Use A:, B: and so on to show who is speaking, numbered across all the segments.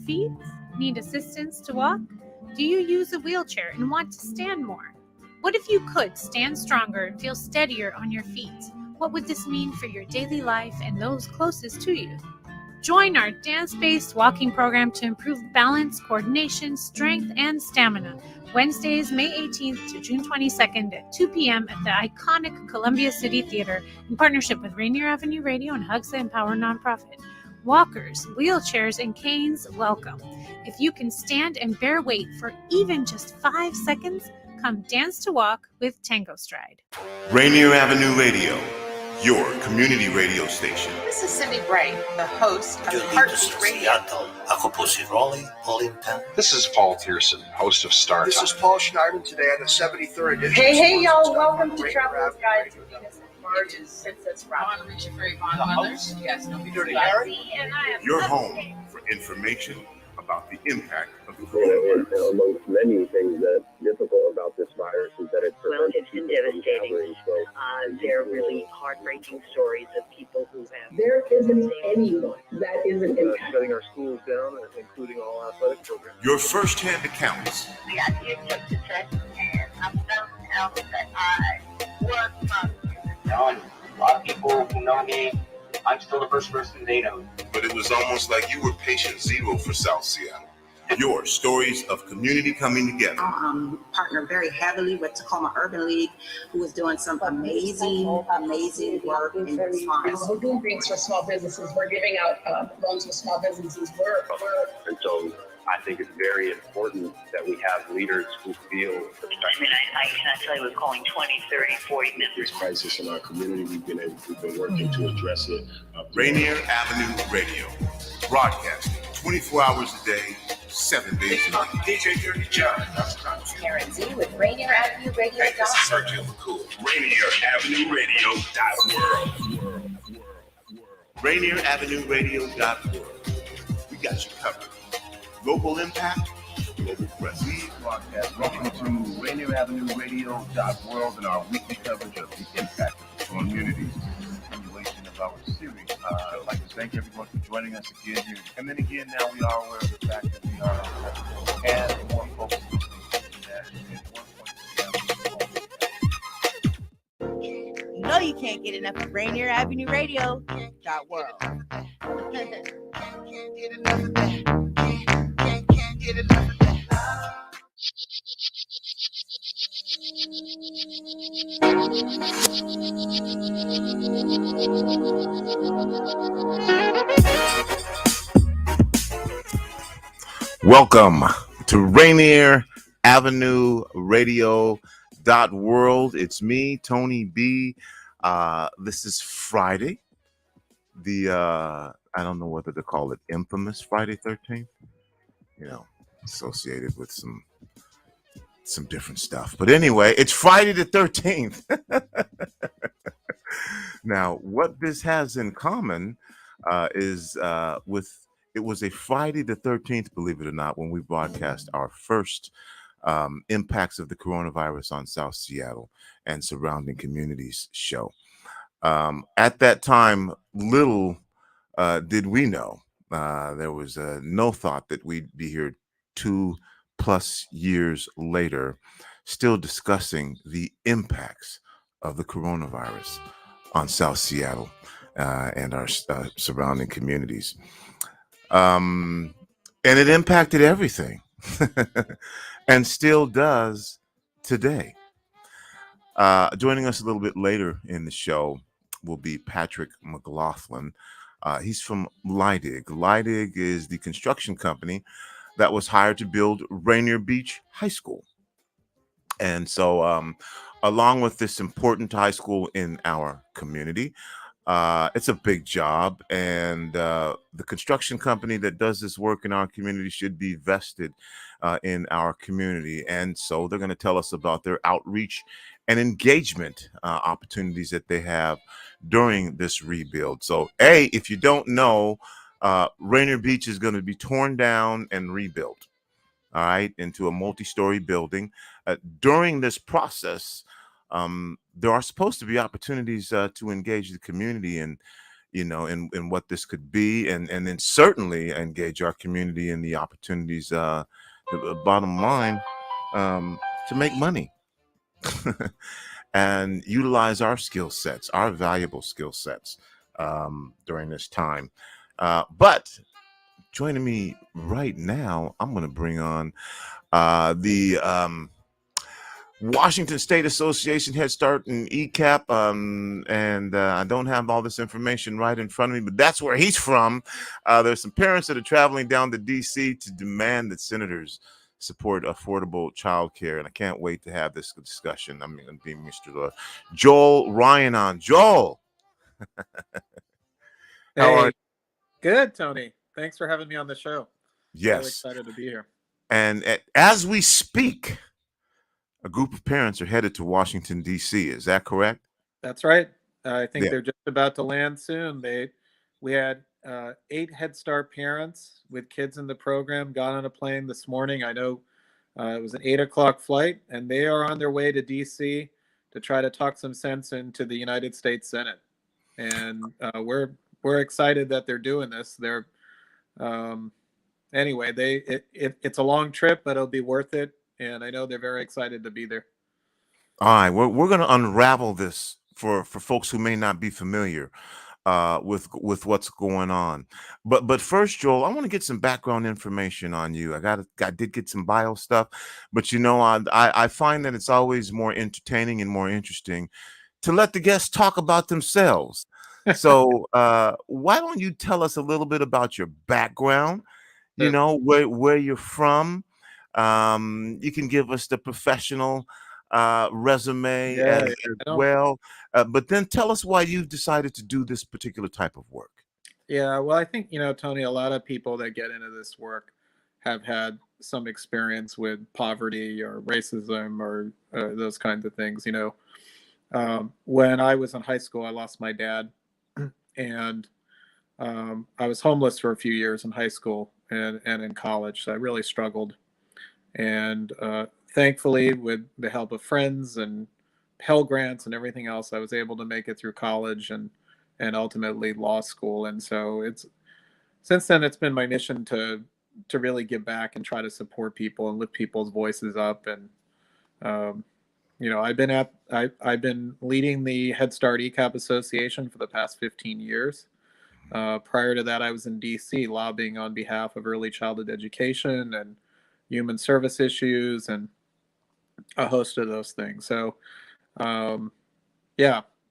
A: feet? Need assistance to walk? Do you use a wheelchair and want to stand more? What if you could stand stronger and feel steadier on your feet? What would this mean for your daily life and those closest to you? Join our dance-based walking program to improve balance, coordination, strength, and stamina. Wednesdays, May 18th to June 22nd at 2 p.m. at the iconic Columbia City Theater in partnership with Rainier Avenue Radio and Hugs That Empower nonprofit. Walkers, wheelchairs, and canes welcome. If you can stand and bear weight for even just 5 seconds, come dance to walk with Tango Stride.
B: Rainier Avenue Radio, your community radio station.
C: This is Cindy Bright, the host of Heartbeat Radio.
D: Ako po si Rolly Polintan.
E: This is Paul Tierson, host of Star
F: This
E: Time.
F: is Paul Schneider today on the 73rd edition.
C: Hey, y'all, welcome to Travelers Guide to Venus and Mars and Princess Rock. I want to reach you for Yvonne Mothers. You guys know me dirty Harry.
B: Your home for information about the impact of the
G: And amongst many things that's difficult about this virus is that it's
H: it's been devastating. They're really heartbreaking stories of people who have.
I: There isn't anyone that isn't impacted.
F: Shutting our schools down, including all athletic programs.
B: Your first-hand accounts.
H: I did take the test, and I'm found out that I was positive.
J: A lot of people who know me, I'm still the first person they know.
B: But it was almost like you were patient zero for South Seattle. Your stories of community coming together.
K: Partner very heavily with Tacoma Urban League, who is doing some amazing work in response.
I: We're doing grants for small businesses. We're giving out loans for small businesses.
G: And so I think it's very important that we have leaders who feel.
H: I cannot tell you, we're calling 20, 30, 40 members.
G: This crisis in our community, we've been working to address it.
B: Rainier Avenue Radio, broadcasting 24 hours a day, 7 days a week.
F: DJ Dirty John.
C: Karen Z with Rainier Avenue Radio.
B: This is Sergio Cool.
E: Rainier Avenue Radio.world.
B: RainierAvenueRadio.world. We got you covered. Local impact, global presence.
L: We broadcast. Welcome to Rainier Avenue Radio.world and our weekly coverage of the impact of the communities. Continuation of our series. I'd like to thank everyone for joining us again here. And then again, now we are aware of the fact that we are and more folks listening that
M: You know you can't get enough of Rainier Avenue Radio.world.
B: Welcome to Rainier Avenue Radio.world. It's me, Tony B. This is Friday. I don't know whether to call it infamous Friday 13th. You know, associated with some different stuff. But anyway, it's Friday the 13th. Now, what this has in common is it was a Friday the 13th, believe it or not, when we broadcast our first impacts of the coronavirus on South Seattle and surrounding communities show. At that time, little did we know, there was no thought that we'd be here 2+ years later, still discussing the impacts of the coronavirus on South Seattle and our surrounding communities. And it impacted everything and still does today. Joining us a little bit later in the show will be Patrick McLaughlin. He's from Lydig. Lydig is the construction company that was hired to build Rainier Beach High School. And so along with this important high school in our community, it's a big job, and the construction company that does this work in our community should be vested in our community. And so they're going to tell us about their outreach and engagement opportunities that they have during this rebuild. So, if you don't know, Rainier Beach is going to be torn down and rebuilt, all right, into a multi-story building. During this process, there are supposed to be opportunities to engage the community. And, in what this could be, and then certainly engage our community in the opportunities, the bottom line, to make money and utilize our skill sets, our valuable skill sets, during this time. But joining me right now, I'm going to bring on the Washington State Association Head Start and ECAP, and I don't have all this information right in front of me, but that's where he's from. There's some parents that are traveling down to DC to demand that senators support affordable child care, and I can't wait to have this discussion. I'm going to be Mr. Joel Ryan on. Joel! How are you?
N: Good, Tony. Thanks for having me on the show.
B: Yes.
N: Really excited to be here.
B: And as we speak, a group of parents are headed to Washington, D.C. Is that correct?
N: That's right. I think they're just about to land soon. We had 8 Head Start parents with kids in the program got on a plane this morning. I know it was an 8 o'clock flight, and they are on their way to D.C. to try to talk some sense into the United States Senate. And we're excited that they're doing this. They're anyway, it's a long trip, but it'll be worth it. And I know they're very excited to be there.
B: All right, we're going to unravel this for folks who may not be familiar with what's going on. But first, Joel, I want to get some background information on you. I did get some bio stuff, but I find that it's always more entertaining and more interesting to let the guests talk about themselves. So why don't you tell us a little bit about your background? Where you're from. You can give us the professional resume as well, but then tell us why you've decided to do this particular type of work.
N: Yeah, well, I think, Tony, a lot of people that get into this work have had some experience with poverty or racism or those kinds of things. When I was in high school, I lost my dad, and I was homeless for a few years in high school and in college. So I really struggled. And thankfully, with the help of friends and Pell Grants and everything else, I was able to make it through college and ultimately law school. And so since then, it's been my mission to really give back and try to support people and lift people's voices up. And I've been leading the Head Start ECAP Association for the past 15 years. Prior to that, I was in DC lobbying on behalf of early childhood education and human service issues and a host of those things. So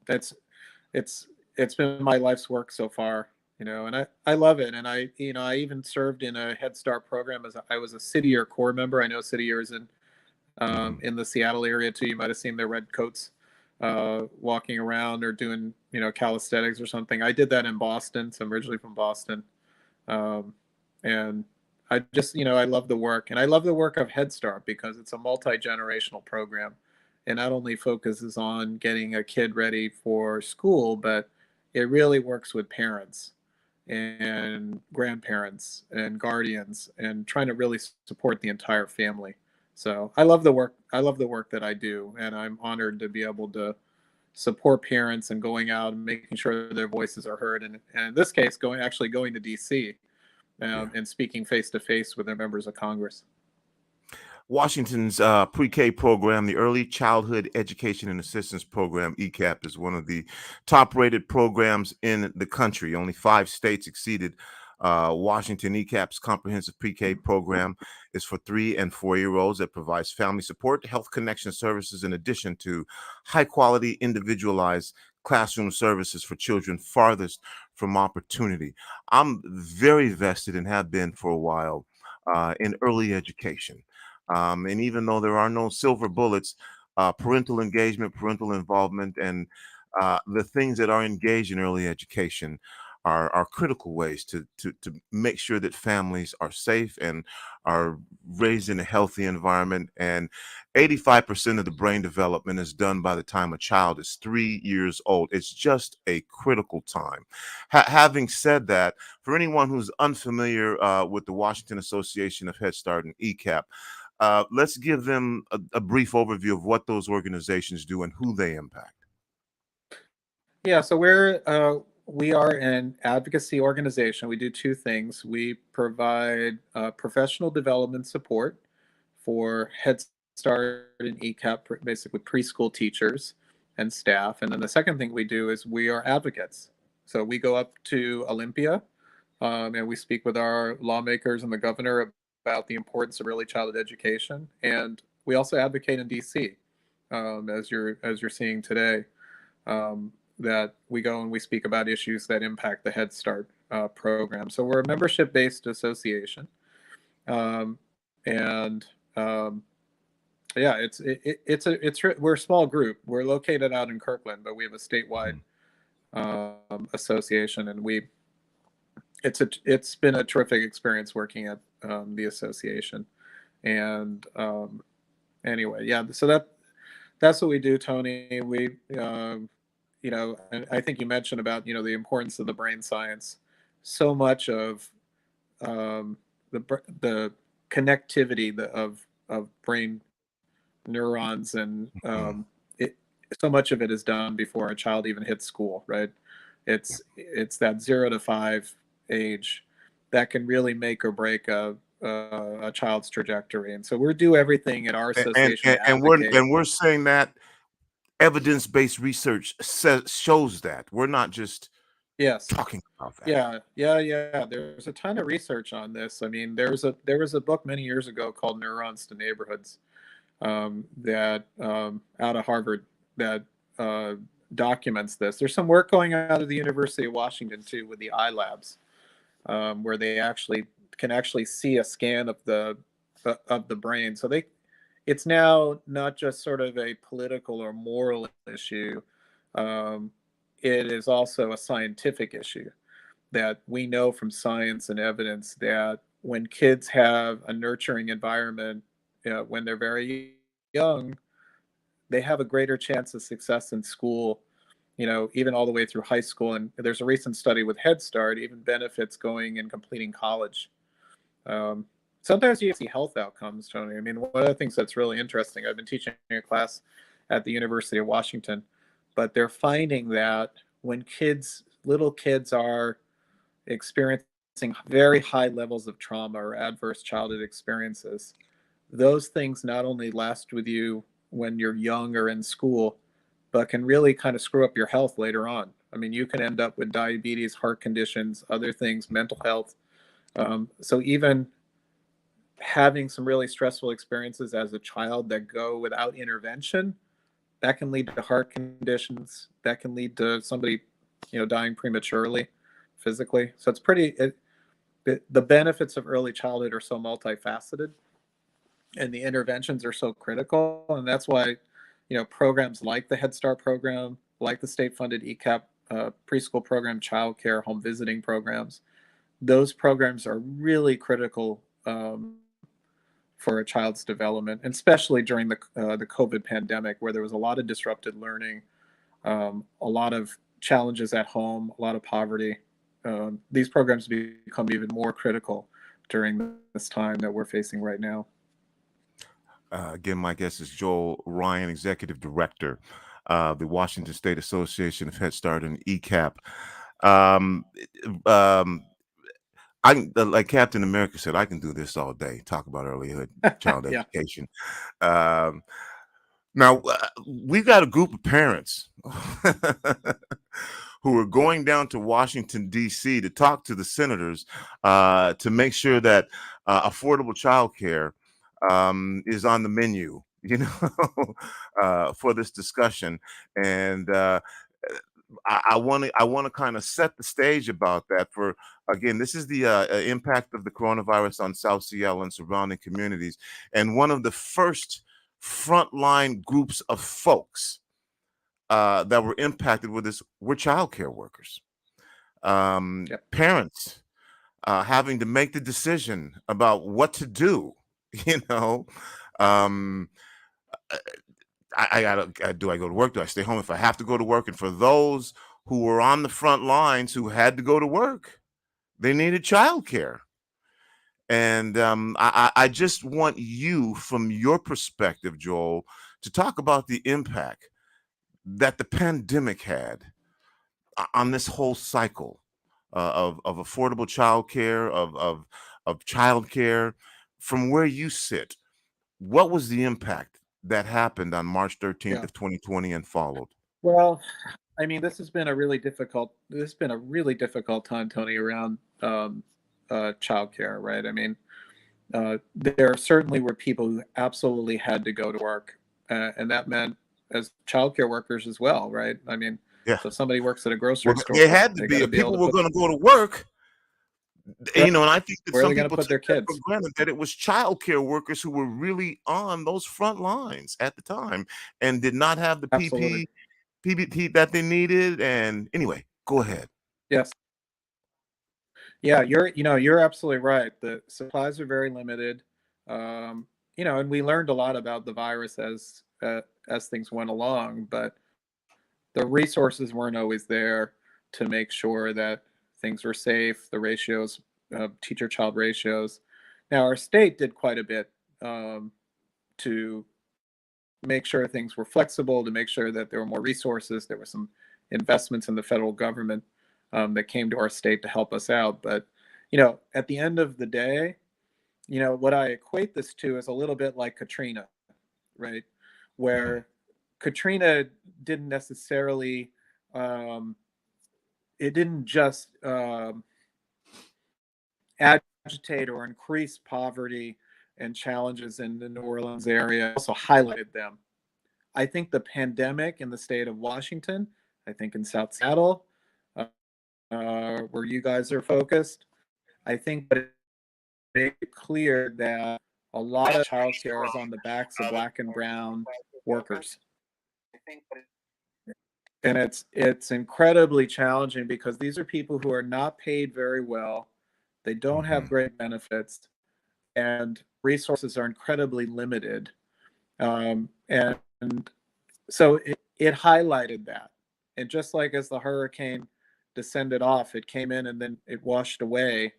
N: it's been my life's work so far, and I love it. And I even served in a Head Start program I was a City Year Corps member. I know City Year is in the Seattle area too. You might have seen their red coats walking around or doing calisthenics or something. I did that in Boston, so I'm originally from Boston, and I just, I love the work, and I love the work of Head Start because it's a multi-generational program. It not only focuses on getting a kid ready for school, but it really works with parents and grandparents and guardians and trying to really support the entire family. So I love the work. I love the work that I do, and I'm honored to be able to support parents and going out and making sure their voices are heard. And in this case, going to DC. And speaking face-to-face with their members of Congress.
B: Washington's pre-K program, the Early Childhood Education and Assistance Program, ECAP, is one of the top-rated programs in the country. Only 5 states exceeded Washington. ECAP's comprehensive pre-K program is for 3 and 4-year-olds that provides family support, health connection services, in addition to high-quality, individualized classroom services for children farthest from opportunity. I'm very vested and have been for a while in early education. And even though there are no silver bullets, parental engagement, parental involvement, and the things that are engaged in early education are critical ways to make sure that families are safe and are raised in a healthy environment. And 85% of the brain development is done by the time a child is 3 years old. It's just a critical time. Having said that, for anyone who's unfamiliar with the Washington Association of Head Start and ECAP, let's give them a brief overview of what those organizations do and who they impact.
N: Yeah, so we are an advocacy organization. We do two things. We provide professional development support for Head Start and ECEAP, basically preschool teachers and staff. And then the second thing we do is we are advocates. So we go up to Olympia and we speak with our lawmakers and the governor about the importance of early childhood education. And we also advocate in DC, as you're seeing today. That we go and we speak about issues that impact the Head Start program. So we're a membership-based association, and yeah, we're a small group. We're located out in Kirkland, but we have a statewide association, and it's been a terrific experience working at the association. And anyway, yeah, so that's what we do, Tony. We and I think you mentioned about, the importance of the brain science. So much of the connectivity of brain neurons and so much of it is done before a child even hits school, right? It's that 0 to 5 age that can really make or break a child's trajectory. And so we do everything at our association.
B: And we're saying that evidence-based research shows that. We're not just talking about that.
N: Yeah. There's a ton of research on this. I mean, there was a book many years ago called Neurons to Neighborhoods that out of Harvard that documents this. There's some work going out of the University of Washington too with the eye labs, where they can see a scan of the brain. So it's now not just sort of a political or moral issue. It is also a scientific issue that we know from science and evidence that when kids have a nurturing environment, when they're very young, they have a greater chance of success in school, even all the way through high school. And there's a recent study with Head Start, even benefits going and completing college. Sometimes you see health outcomes, Tony. I mean, one of the things that's really interesting, I've been teaching a class at the University of Washington, but they're finding that when little kids are experiencing very high levels of trauma or adverse childhood experiences, those things not only last with you when you're young or in school, but can really kind of screw up your health later on. I mean, you can end up with diabetes, heart conditions, other things, mental health. So even having some really stressful experiences as a child that go without intervention, that can lead to heart conditions, that can lead to somebody, dying prematurely, physically. So it's the benefits of early childhood are so multifaceted, and the interventions are so critical. And that's why, programs like the Head Start program, like the state-funded ECEAP preschool program, childcare, home visiting programs, those programs are really critical for a child's development, and especially during the COVID pandemic, where there was a lot of disrupted learning, a lot of challenges at home, a lot of poverty. These programs become even more critical during this time that we're facing right now.
B: Again, my guest is Joel Ryan, Executive Director of the Washington State Association of Head Start and ECEAP. Like Captain America said, I can do this all day, talk about earlyhood child education. Now, we've got a group of parents who are going down to Washington, D.C. to talk to the senators to make sure that affordable childcare is on the menu, for this discussion. And I want to kind of set the stage about that. For again, this is the impact of the coronavirus on South Seattle and surrounding communities. And one of the first frontline groups of folks that were impacted with this were childcare workers, parents having to make the decision about what to do. I gotta, do I go to work? Do I stay home if I have to go to work? And for those who were on the front lines who had to go to work, they needed childcare. And I just want you, from your perspective, Joel, to talk about the impact that the pandemic had on this whole cycle of affordable childcare, of childcare, from where you sit, what was the impact that happened on March 13th
N: Yeah.
B: of 2020 and followed?
N: Well, I mean, this has been a really difficult time, Tony, around childcare, right? I mean, there certainly were people who absolutely had to go to work, and that meant as childcare workers as well, right? I mean,
B: Yeah.
N: so if somebody works at a grocery
B: Well,
N: store,
B: they had to
N: they
B: be.
N: gotta
B: If
N: be able
B: people
N: to
B: were
N: put,
B: going to go to work,
N: right,
B: and I think that
N: where are
B: some
N: they gonna
B: people
N: put their
B: took that for
N: kids?
B: granted, that it was childcare workers who were really on those front lines at the time and did not have the
N: Absolutely.
B: PPP that they needed. And anyway, go ahead.
N: Yes. Yeah, you're absolutely right. The supplies are very limited. And we learned a lot about the virus as things went along, but the resources weren't always there to make sure that things were safe, the ratios, teacher-child ratios. Now, our state did quite a bit to make sure things were flexible, to make sure that there were more resources. There were some investments in the federal government that came to our state to help us out. But, at the end of the day, what I equate this to is a little bit like Katrina, right? Where Katrina didn't necessarily, it didn't just agitate or increase poverty and challenges in the New Orleans area, it also highlighted them. I think the pandemic in the state of Washington, I think in South Seattle, where you guys are focused, I think that it made it clear that a lot of childcare is on the backs of Black and brown workers. And it's incredibly challenging because these are people who are not paid very well. They don't have great benefits, and resources are incredibly limited. And so it highlighted that. And just like as the hurricane descended off, it came in and then it washed away.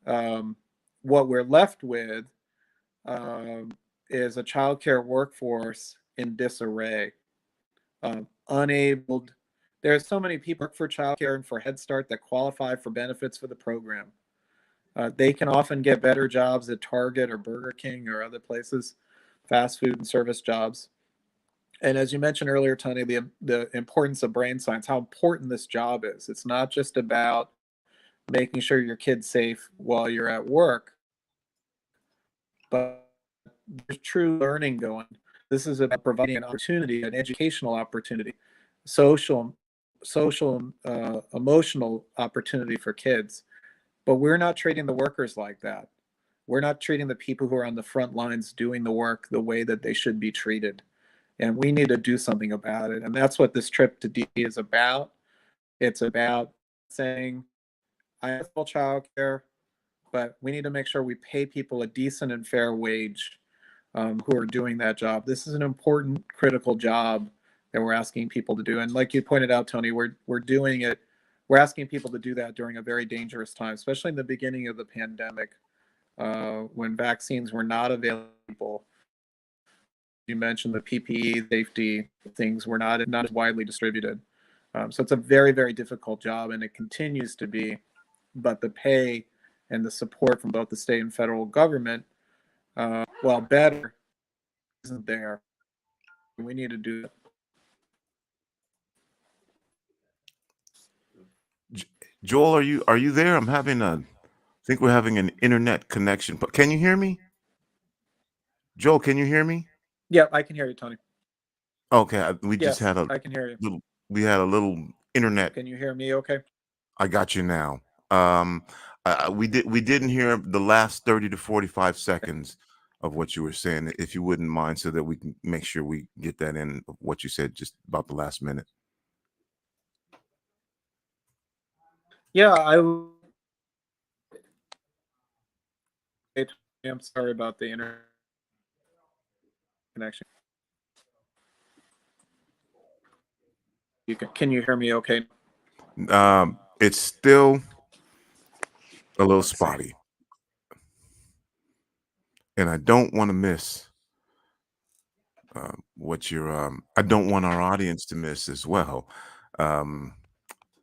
N: What we're left with is a childcare workforce in disarray, unable. There's so many people for childcare and for Head Start that qualify for benefits for the program. They can often get better jobs at Target or Burger King or other places, fast food and service jobs. And as you mentioned earlier, Tony, the importance of brain science, how important this job is. It's not just about making sure your kid's safe while you're at work, but there's true learning going. This is about providing an opportunity, an educational opportunity, social, emotional opportunity for kids. But we're not treating the workers like that. We're not treating the people who are on the front lines doing the work the way that they should be treated. And we need to do something about it. And that's what this trip to DC is about. It's about saying, I have full childcare, but we need to make sure we pay people a decent and fair wage who are doing that job. This is an important, critical job that we're asking people to do. And like you pointed out, Tony, we're doing it. We're asking people to do that during a very dangerous time, especially in the beginning of the pandemic, when vaccines were not available. You mentioned the PPE safety things were not as widely distributed. So it's a very, very difficult job, and it continues to be. But the pay and the support from both the state and federal government, while better, isn't there. We need to do it.
B: Joel, are you there? I think we're having an internet connection. But can you hear me? Joel, can you hear me?
N: Yeah, I can hear you, Tony.
B: Okay, we just
N: Yes,
B: had
N: I can hear you.
B: We had a little internet.
N: Can you hear me okay?
B: I got you now. We didn't hear the last 30 to 45 seconds of what you were saying, if you wouldn't mind, so that we can make sure we get that in, what you said just about the last minute.
N: Yeah, I'm sorry about the internet connection. Can you hear me okay?
B: It's still a little spotty, and I don't want to miss what you're. I don't want our audience to miss as well.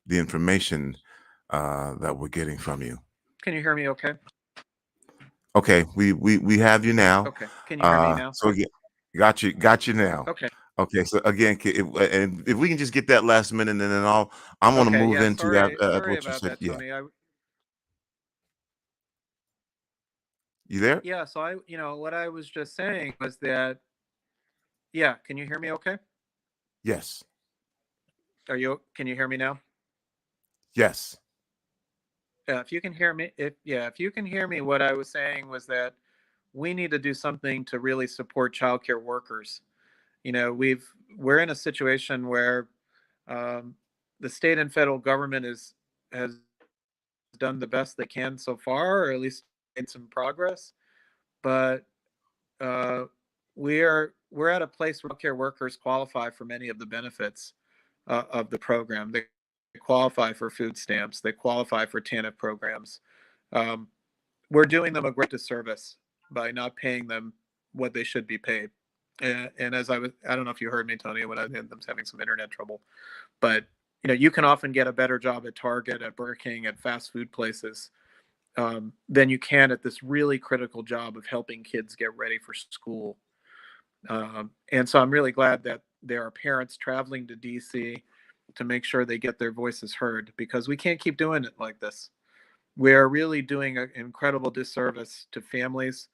B: the information that we're getting from you.
N: Can you hear me okay?
B: Okay, we have you now.
N: Okay. Can you hear me now?
B: So again, got you now.
N: Okay.
B: Okay, so again, and if we can just get that last minute, and then I'm going to move into
N: sorry,
B: that.
N: Sorry
B: what you
N: about
B: said.
N: that,
B: Yeah,
N: Tony.
B: you there?
N: Yeah. So what I was just saying was that. Yeah. Can you hear me okay?
B: Yes.
N: Can you hear me now?
B: Yes.
N: If you can hear me, if you can hear me, what I was saying was that we need to do something to really support childcare workers. We're in a situation where the state and federal government has done the best they can so far, or at least made some progress. But we're at a place where childcare workers qualify for many of the benefits of the program. They qualify for food stamps. They qualify for TANF programs. We're doing them a great disservice by not paying them what they should be paid. And as I don't know if you heard me, Tony, when I was having some internet trouble, but you can often get a better job at Target, at Burger King, at fast food places than you can at this really critical job of helping kids get ready for school. And so I'm really glad that there are parents traveling to DC to make sure they get their voices heard, because we can't keep doing it like this. We're really doing an incredible disservice to families,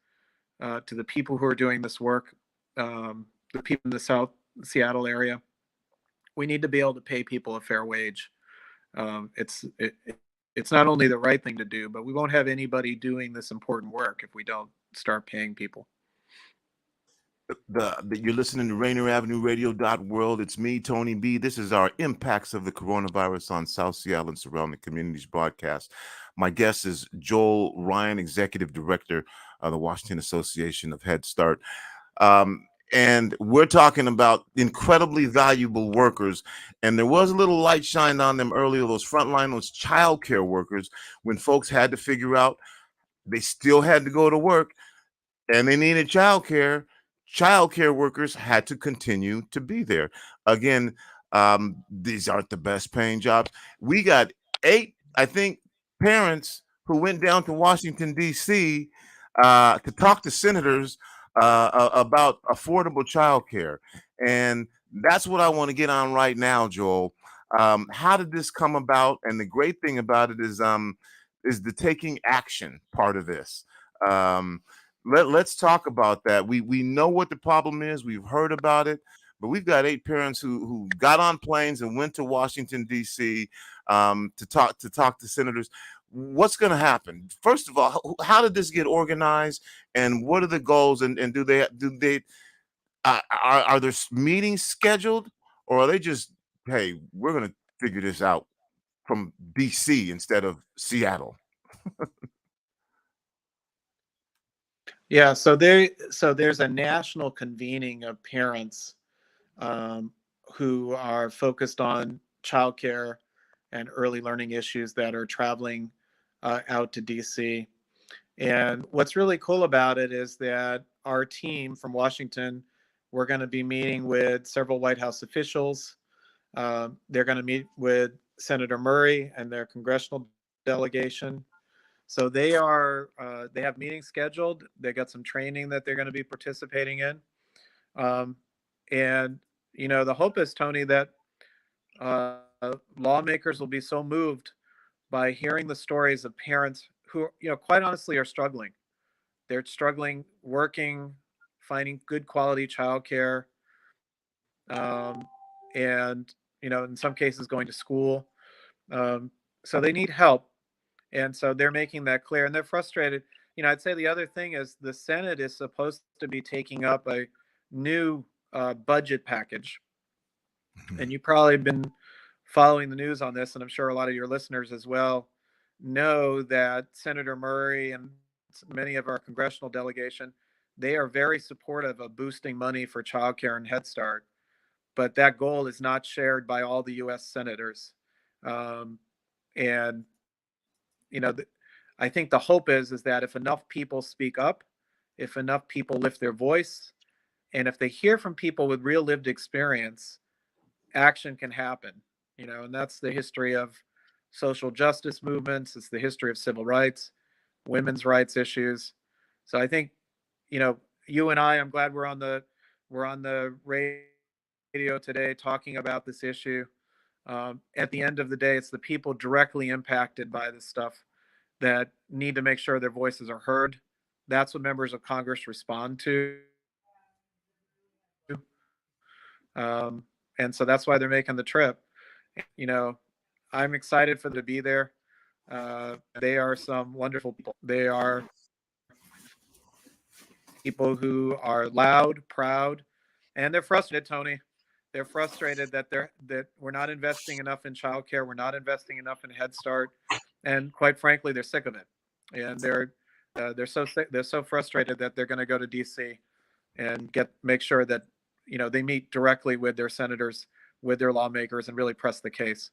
N: to the people who are doing this work, the people in the South Seattle area. We need to be able to pay people a fair wage. It's not only the right thing to do, but we won't have anybody doing this important work if we don't start paying people.
B: You're listening to Rainier Avenue Radio World. It's me, Tony B. This is our Impacts of the Coronavirus on South Seattle and Surrounding Communities broadcast. My guest is Joel Ryan, Executive Director of the Washington Association of Head Start. And we're talking about incredibly valuable workers. And there was a little light shined on them earlier, those frontline, those childcare workers, when folks had to figure out they still had to go to work and they needed childcare. Childcare workers had to continue to be there. Again, these aren't the best paying jobs. We got 8, I think, parents who went down to Washington, D.C. To talk to senators about affordable childcare. And that's what I want to get on right now, Joel. How did this come about? And the great thing about it is the taking action part of this. Let's talk about that. We know what the problem is. We've heard about it, but we've got 8 parents who got on planes and went to Washington, D.C. To talk to senators. What's going to happen? First of all, how did this get organized, and what are the goals? And do they are there meetings scheduled, or are they just, hey, we're going to figure this out from D.C. instead of Seattle?
N: Yeah, so there's a national convening of parents who are focused on childcare and early learning issues that are traveling out to DC. And what's really cool about it is that our team from Washington, we're going to be meeting with several White House officials. They're going to meet with Senator Murray and their congressional delegation. So they have meetings scheduled. They got some training that they're going to be participating in. And, the hope is, Tony, that lawmakers will be so moved by hearing the stories of parents who, quite honestly are struggling. They're struggling, working, finding good quality childcare, and, in some cases going to school. So they need help. And so they're making that clear, and they're frustrated. I'd say the other thing is the Senate is supposed to be taking up a new budget package. And you've probably been following the news on this, and I'm sure a lot of your listeners as well know that Senator Murray and many of our congressional delegation, they are very supportive of boosting money for childcare and Head Start. But that goal is not shared by all the U.S. senators. And I think the hope is that if enough people speak up, if enough people lift their voice, and if they hear from people with real lived experience, action can happen. and that's the history of social justice movements. It's the history of civil rights, women's rights issues. So I think, you and I'm glad we're on the radio today talking about this issue. At the end of the day, it's the people directly impacted by this stuff that need to make sure their voices are heard. That's what members of Congress respond to. And so that's why they're making the trip. I'm excited for them to be there. They are some wonderful people. They are people who are loud, proud, and they're frustrated, Tony. They're frustrated that we're not investing enough in childcare. We're not investing enough in Head Start, and quite frankly, they're sick of it. And they're so sick. They're so frustrated that they're going to go to DC and make sure that they meet directly with their senators, with their lawmakers, and really press the case.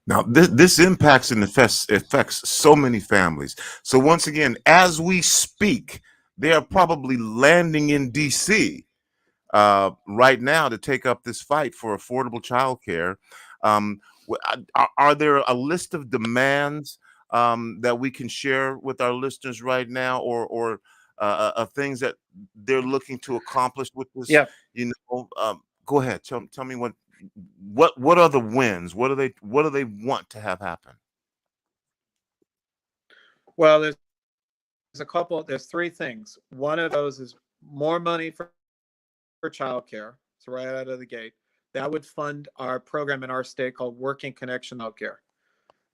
B: Now, this impacts and affects so many families. So once again, as we speak, they are probably landing in DC right now to take up this fight for affordable childcare. Are there a list of demands that we can share with our listeners right now, or things that they're looking to accomplish with this?
N: Yeah.
B: Go ahead. Tell me what are the wins? What do they want to have happen?
N: Well, there's three things. One of those is more money for childcare. It's right out of the gate. That would fund our program in our state called Working Connection Healthcare.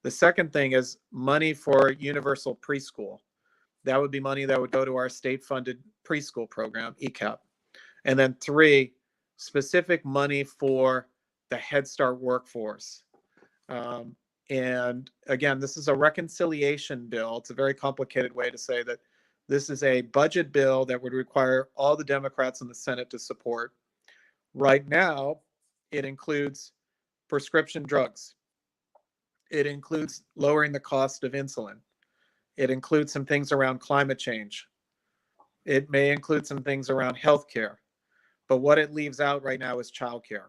N: The second thing is money for universal preschool. That would be money that would go to our state-funded preschool program, ECEAP. And then three, specific money for the Head Start workforce. And again, this is a reconciliation bill. It's a very complicated way to say that this is a budget bill that would require all the Democrats in the Senate to support. Right now, it includes prescription drugs. It includes lowering the cost of insulin. It includes some things around climate change. It may include some things around healthcare. But what it leaves out right now is childcare.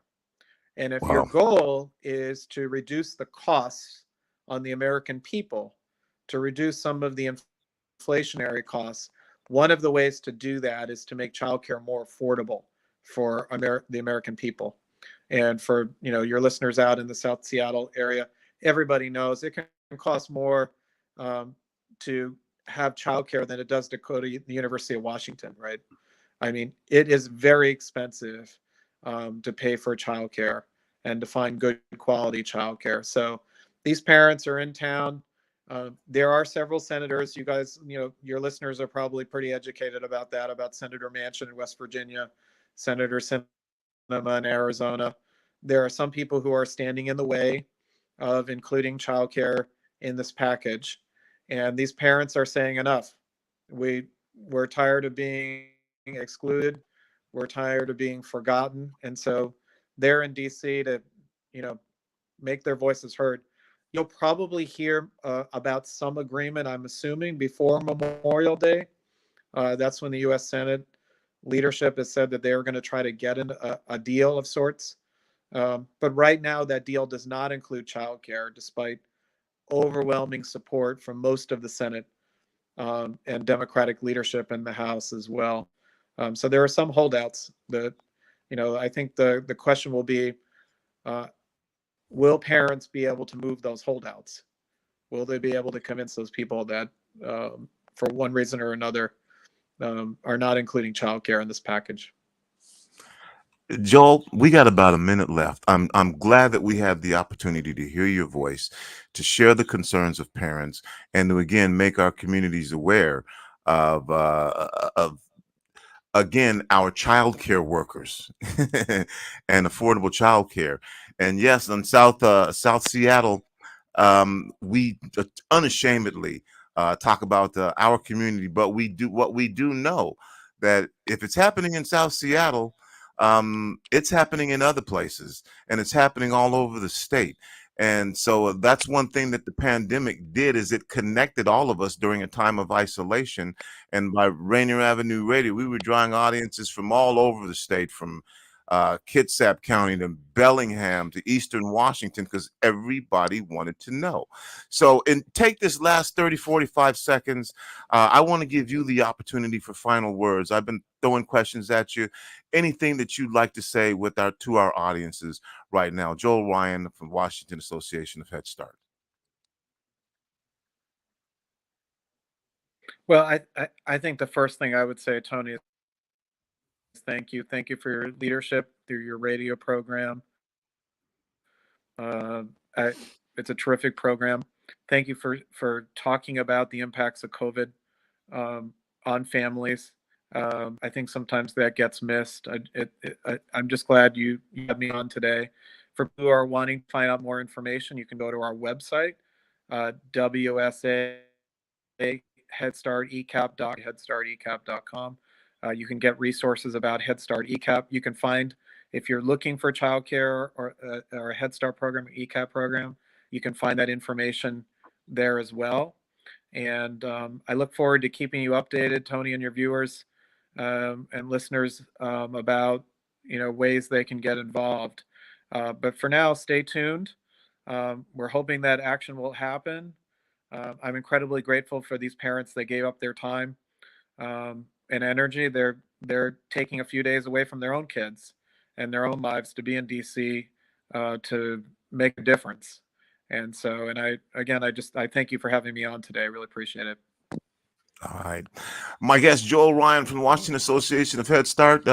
N: And if your goal is to reduce the costs on the American people, to reduce some of the inflationary costs, one of the ways to do that is to make childcare more affordable for the American people. And for your listeners out in the South Seattle area, everybody knows it can cost more to have childcare than it does to go to the University of Washington, right? I mean, it is very expensive to pay for childcare and to find good quality childcare. So these parents are in town. There are several senators. You guys, your listeners are probably pretty educated about that, about Senator Manchin in West Virginia, Senator Sinema in Arizona. There are some people who are standing in the way of including childcare in this package. And these parents are saying enough. We're tired of being excluded. We're tired of being forgotten. And so they're in DC to, make their voices heard. You'll probably hear about some agreement, I'm assuming, before Memorial Day. That's when the U.S. Senate leadership has said that they are going to try to get a deal of sorts. But right now, that deal does not include childcare, despite overwhelming support from most of the Senate and Democratic leadership in the House as well. So there are some holdouts that, I think the question will be, will parents be able to move those holdouts? Will they be able to convince those people that, for one reason or another, are not including childcare in this package?
B: Joel, we got about a minute left. I'm glad that we had the opportunity to hear your voice, to share the concerns of parents, and to again make our communities aware of again our child care workers and affordable child care. And yes, in South Seattle, we unashamedly talk about our community, but we do know that if it's happening in South Seattle, it's happening in other places, and it's happening all over the state. And so that's one thing that the pandemic did, is it connected all of us during a time of isolation. And by Rainier Avenue Radio, we were drawing audiences from all over the state, from Kitsap County to Bellingham to Eastern Washington, because everybody wanted to know. So take this last 30, 45 seconds. I want to give you the opportunity for final words. I've been throwing questions at you. Anything that you'd like to say to our audiences right now. Joel Ryan from Washington Association of Head Start.
N: Well, I think the first thing I would say, Tony, is thank you. Thank you for your leadership through your radio program. It's a terrific program. Thank you for talking about the impacts of COVID on families. I think sometimes that gets missed. I'm just glad you had me on today. For people who are wanting to find out more information, you can go to our website, WSA headstartecap.com. You can get resources about Head Start ECAP. You can find, if you're looking for childcare or a Head Start program, ECAP program, you can find that information there as well. And I look forward to keeping you updated, Tony, and your viewers and listeners about ways they can get involved. But for now, stay tuned. We're hoping that action will happen. I'm incredibly grateful for these parents that gave up their time and energy. They're taking a few days away from their own kids and their own lives to be in DC to make a difference. And so, I thank you for having me on today. I really appreciate it.
B: All right. My guest, Joel Ryan from Washington Association of Head Start.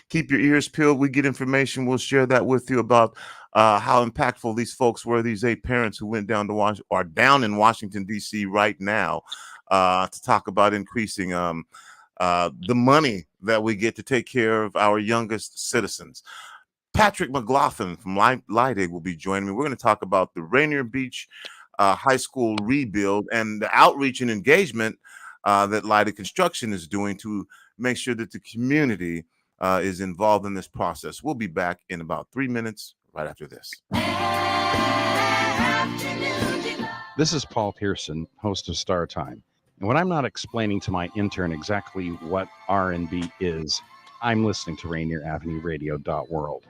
B: Keep your ears peeled. We get information. We'll share that with you about how impactful these folks were, these 8 parents who went down to are down in Washington, D.C. right now to talk about increasing the money that we get to take care of our youngest citizens. Patrick McLaughlin from Lydig will be joining me. We're going to talk about the Rainier Beach High School rebuild and the outreach and engagement that Lydig Construction is doing to make sure that the community is involved in this process. We'll be back in about 3 minutes right after this.
O: This is Paul Pearson, host of Star Time. And when I'm not explaining to my intern exactly what R&B is, I'm listening to Rainier Avenue Radio.world.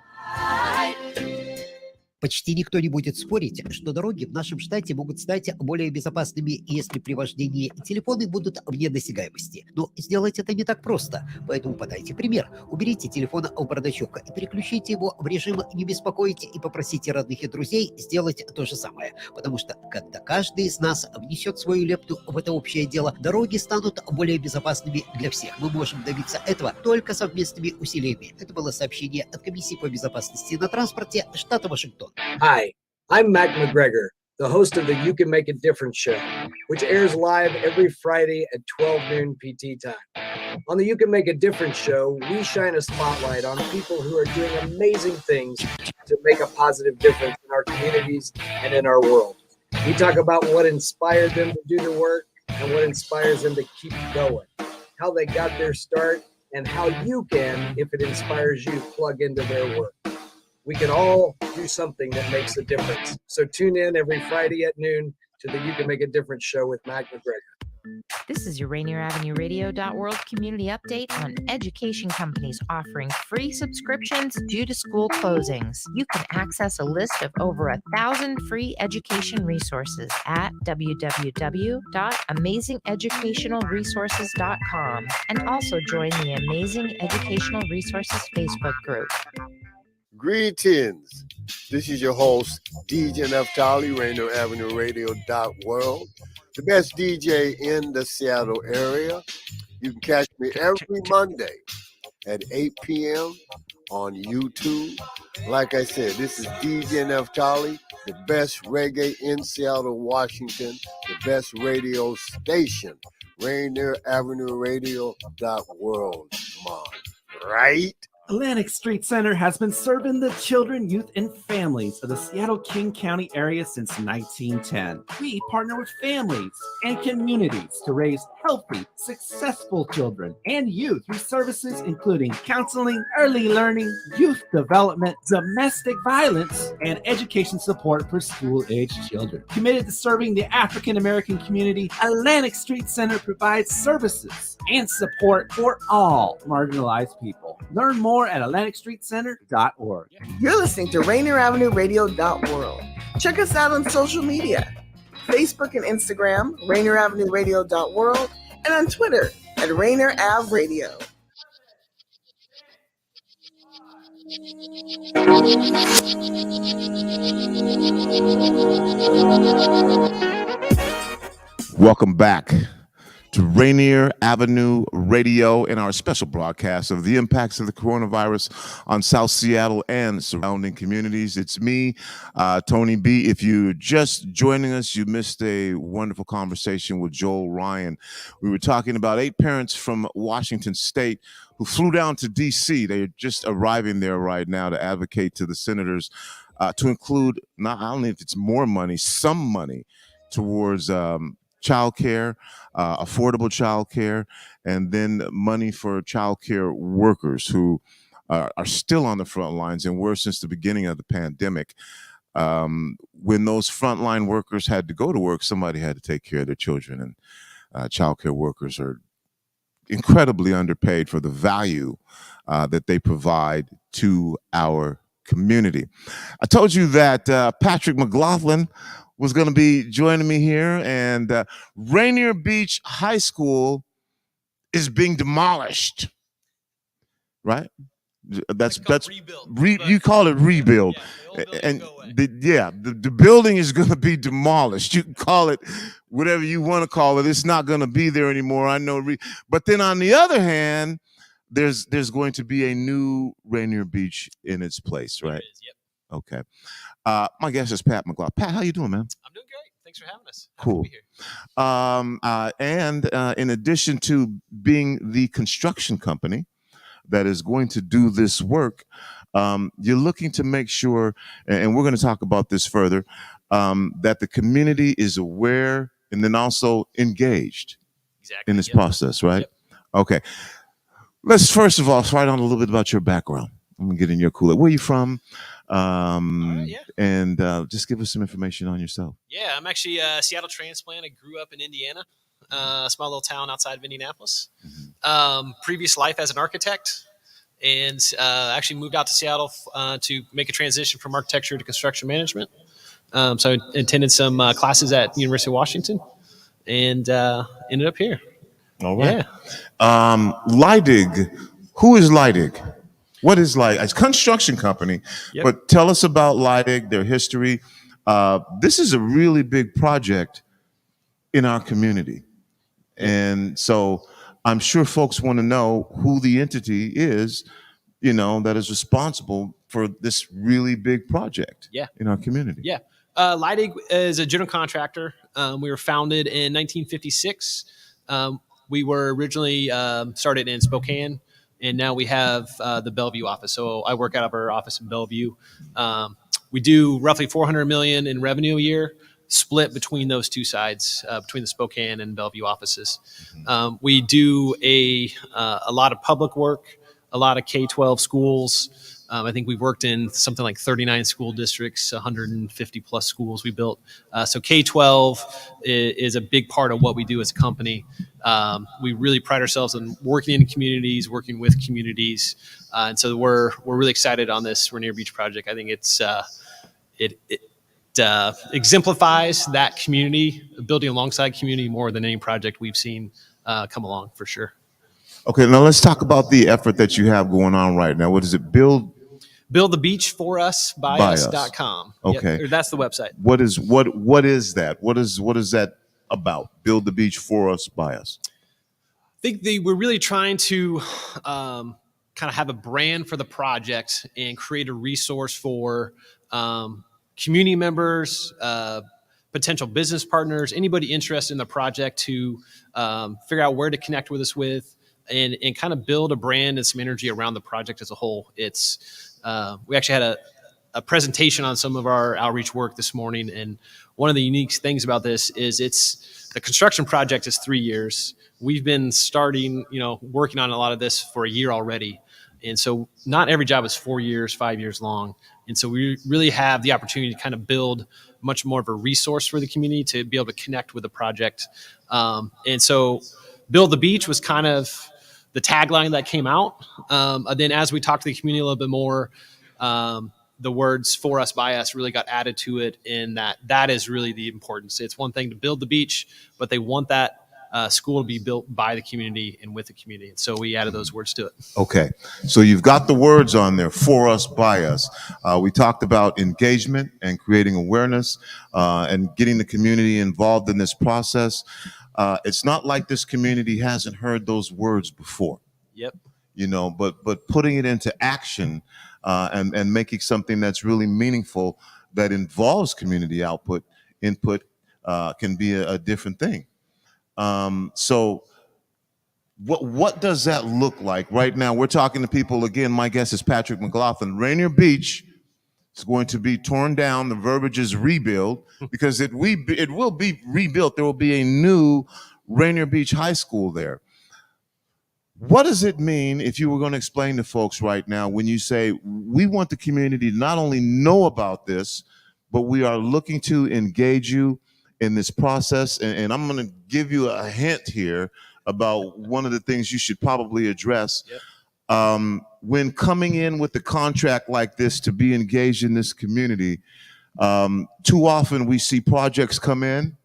P: Почти никто не будет спорить, что дороги в нашем штате могут стать более безопасными, если при вождении телефоны будут вне досягаемости. Но сделать это не так просто, поэтому подайте пример. Уберите телефон в бардачок и переключите его в режим «Не беспокоить» и попросите родных и друзей сделать то же самое. Потому что, когда каждый из нас внесет свою лепту в это общее дело, дороги станут более безопасными для всех. Мы можем добиться этого только совместными усилиями. Это было сообщение от Комиссии по безопасности на транспорте штата Вашингтон.
Q: Hi, I'm Mac McGregor, the host of the You Can Make a Difference show, which airs live every Friday at 12 noon PT time. On the You Can Make a Difference show, we shine a spotlight on people who are doing amazing things to make a positive difference in our communities and in our world. We talk about what inspired them to do the work and what inspires them to keep going, how they got their start, and how you can, if it inspires you, plug into their work. We can all do something that makes a difference. So tune in every Friday at noon to the You Can Make a Difference show with Mac McGregor.
R: This is your Rainier Avenue Radio.world community update on education companies offering free subscriptions due to school closings. You can access a list of over 1,000 free education resources at www.amazingeducationalresources.com and also join the Amazing Educational Resources Facebook group.
S: Greetings. This is your host, DJ Naftali, Rainier Avenue Radio.world, the best DJ in the Seattle area. You can catch me every Monday at 8 p.m. on YouTube. Like I said, this is DJ Naftali, the best reggae in Seattle, Washington, the best radio station, Rainier Avenue Radio.world. Mom, right?
T: Atlantic Street Center has been serving the children, youth, and families of the Seattle King County area since 1910. We partner with families and communities to raise healthy, successful children and youth through services including counseling, early learning, youth development, domestic violence, and education support for school-aged children. Committed to serving the African American community, Atlantic Street Center provides services and support for all marginalized people. Learn more at AtlanticStreetCenter.org.
U: You're listening to Rainier Avenue Radio.world. Check us out on social media. Facebook and Instagram, Rainier Avenue Radio.world, and on Twitter at Rainier Ave Radio.
B: Welcome back to Rainier Avenue Radio in our special broadcast of the impacts of the coronavirus on South Seattle and surrounding communities. It's me, Tony B. If you're just joining us, you missed a wonderful conversation with Joel Ryan. We were talking about 8 parents from Washington State who flew down to DC. They're just arriving there right now to advocate to the senators to include, not only if it's more money, some money towards childcare, affordable childcare, and then money for childcare workers who are still on the front lines and were since the beginning of the pandemic. When those frontline workers had to go to work, somebody had to take care of their children, and childcare workers are incredibly underpaid for the value that they provide to our community. I told you that Patrick McLaughlin was going to be joining me here, and Rainier Beach High School is being demolished, right? That's rebuild, you call it rebuild, and the building is going to be demolished. You can call it whatever you want to call it. It's not going to be there anymore. I know, but then on the other hand, there's going to be a new Rainier Beach in its place, right? Yep. Okay. My guest is Pat McLaughlin. Pat, how you doing, man?
V: I'm doing great. Thanks for having us.
B: Cool. And in addition to being the construction company that is going to do this work, you're looking to make sure, and we're going to talk about this further, that the community is aware and then also engaged in this process, right? Yep. Okay. Let's first of all start on a little bit about your background. I'm going to get in your cooler. Where are you from? And just give us some information on yourself.
V: Yeah, I'm actually a Seattle transplant. I grew up in Indiana, a small little town outside of Indianapolis. Previous life as an architect, and actually moved out to Seattle to make a transition from architecture to construction management. So I attended some classes at the University of Washington, and ended up here.
B: All right. Yeah. Lydig. Who is Lydig? What is Lydig? It's a construction company, but tell us about Lydig, their history. This is a really big project in our community. And so I'm sure folks want to know who the entity is, that is responsible for this really big project in our community.
V: Yeah. Lydig is a general contractor. We were founded in 1956. We were originally started in Spokane, and now we have the Bellevue office. So I work out of our office in Bellevue. We do roughly $400 million in revenue a year, split between those two sides, between the Spokane and Bellevue offices. We do a lot of public work, a lot of K-12 schools. I think we've worked in something like 39 school districts, 150 plus schools we built. So K-12 is a big part of what we do as a company. We really pride ourselves on working in communities, working with communities. And so we're really excited on this Rainier Beach project. I think it exemplifies that community, building alongside community more than any project we've seen come along, for sure.
B: Okay, now let's talk about the effort that you have going on right now. What is it? Build
V: the beach for us by us.com.
B: Okay.
V: Yep, that's the website.
B: What is that? What is that about? Build the beach for us by us.
V: I think we're really trying to kind of have a brand for the project and create a resource for community members, potential business partners, anybody interested in the project to figure out where to connect with us with, and kind of build a brand and some energy around the project as a whole. We actually had a presentation on some of our outreach work this morning, and one of the unique things about this is the construction project is 3 years. We've been working on a lot of this for a year already. And so not every job is 4 years, 5 years long. And so we really have the opportunity to kind of build much more of a resource for the community to be able to connect with the project. And so Build the Beach was kind of the tagline that came out. Then as we talked to the community a little bit more, the words "for us, by us" really got added to it, in that is really the importance. It's one thing to build the beach, but they want that school to be built by the community and with the community. And so we added those words to it.
B: Okay, so you've got the words on there, "for us, by us." We talked about engagement and creating awareness and getting the community involved in this process. It's not like this community hasn't heard those words before.
V: Yep.
B: You know, but putting it into action and making something that's really meaningful that involves community input can be a different thing. So what does that look like right now? We're talking to people again. My guest is Patrick McLaughlin. Rainier Beach is going to be torn down. The verbiage is rebuild, because it will be rebuilt. There will be a new Rainier Beach High School there. What does it mean, if you were going to explain to folks right now, when you say we want the community to not only know about this, but we are looking to engage you in this process? And I'm going to give you a hint here about one of the things you should probably address. Yep. When coming in with a contract like this to be engaged in this community, too often we see projects come in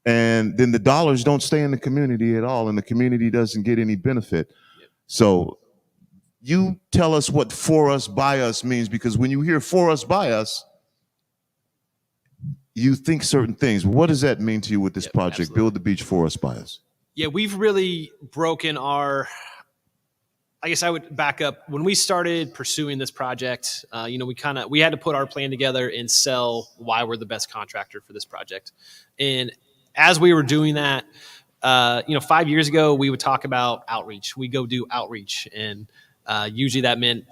B: and then the dollars don't stay in the community at all, and the community doesn't get any benefit. Yep. So you tell us what "for us, by us" means, because when you hear "for us, by us," you think certain things. What does that mean to you with this project, absolutely. Build the Beach for Us, by us?
V: Yeah, we've really broken I guess I would back up. When we started pursuing this project, we had to put our plan together and sell why we're the best contractor for this project. And as we were doing that, 5 years ago, we would talk about outreach. We go do outreach, and usually that meant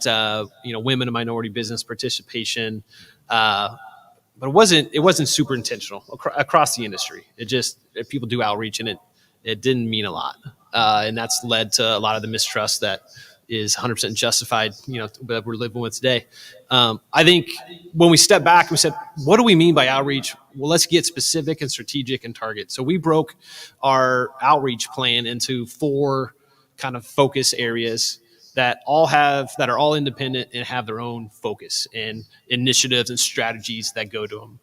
V: women and minority business participation. But it wasn't super intentional across the industry. People do outreach, and it didn't mean a lot. And that's led to a lot of the mistrust that is 100% justified, that we're living with today. I think when we stepped back and we said, what do we mean by outreach? Well, let's get specific and strategic and target. So we broke our outreach plan into 4 kind of focus areas that are all independent and have their own focus and initiatives and strategies that go to them.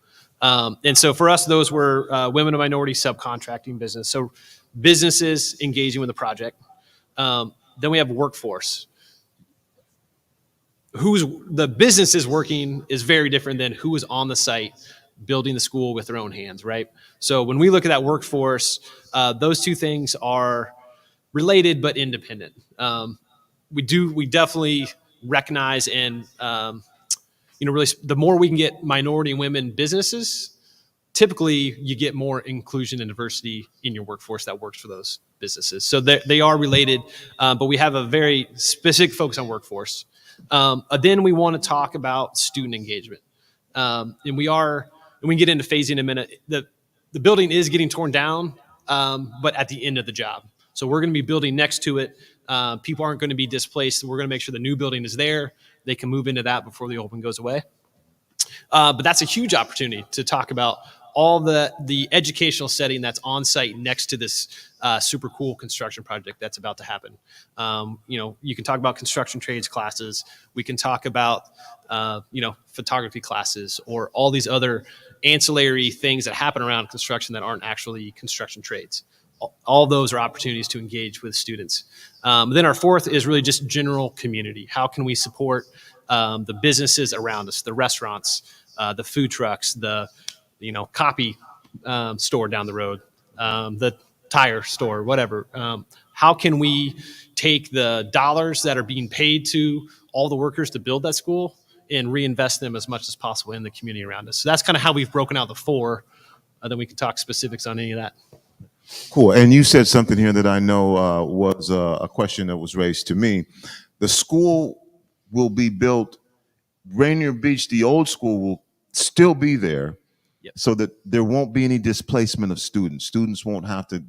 V: And so for us, those were women and minority subcontracting business. So businesses engaging with the project. Then we have workforce. Who's the business is working is very different than who is on the site building the school with their own hands, right? So when we look at that workforce, those two things are related but independent. We definitely recognize and really, the more we can get minority and women businesses, typically you get more inclusion and diversity in your workforce that works for those businesses. So they are related, but we have a very specific focus on workforce. Then we want to talk about student engagement. And we can get into phasing in a minute. The building is getting torn down, but at the end of the job. So we're going to be building next to it. People aren't going to be displaced. We're going to make sure the new building is there. They can move into that before the old one goes away. But that's a huge opportunity to talk about all the educational setting that's on site next to this super cool construction project that's about to happen. You can talk about construction trades classes. We can talk about, photography classes, or all these other ancillary things that happen around construction that aren't actually construction trades. All those are opportunities to engage with students. Then our 4th is really just general community. How can we support the businesses around us, the restaurants, the food trucks, the copy store down the road, the tire store, whatever. How can we take the dollars that are being paid to all the workers to build that school and reinvest them as much as possible in the community around us? So that's kind of how we've broken out the 4. Then we can talk specifics on any of that.
B: Cool. And you said something here that I know was a question that was raised to me. The school will be built, Rainier Beach, the old school will still be there. Yep. So that there won't be any displacement of students. Students won't have to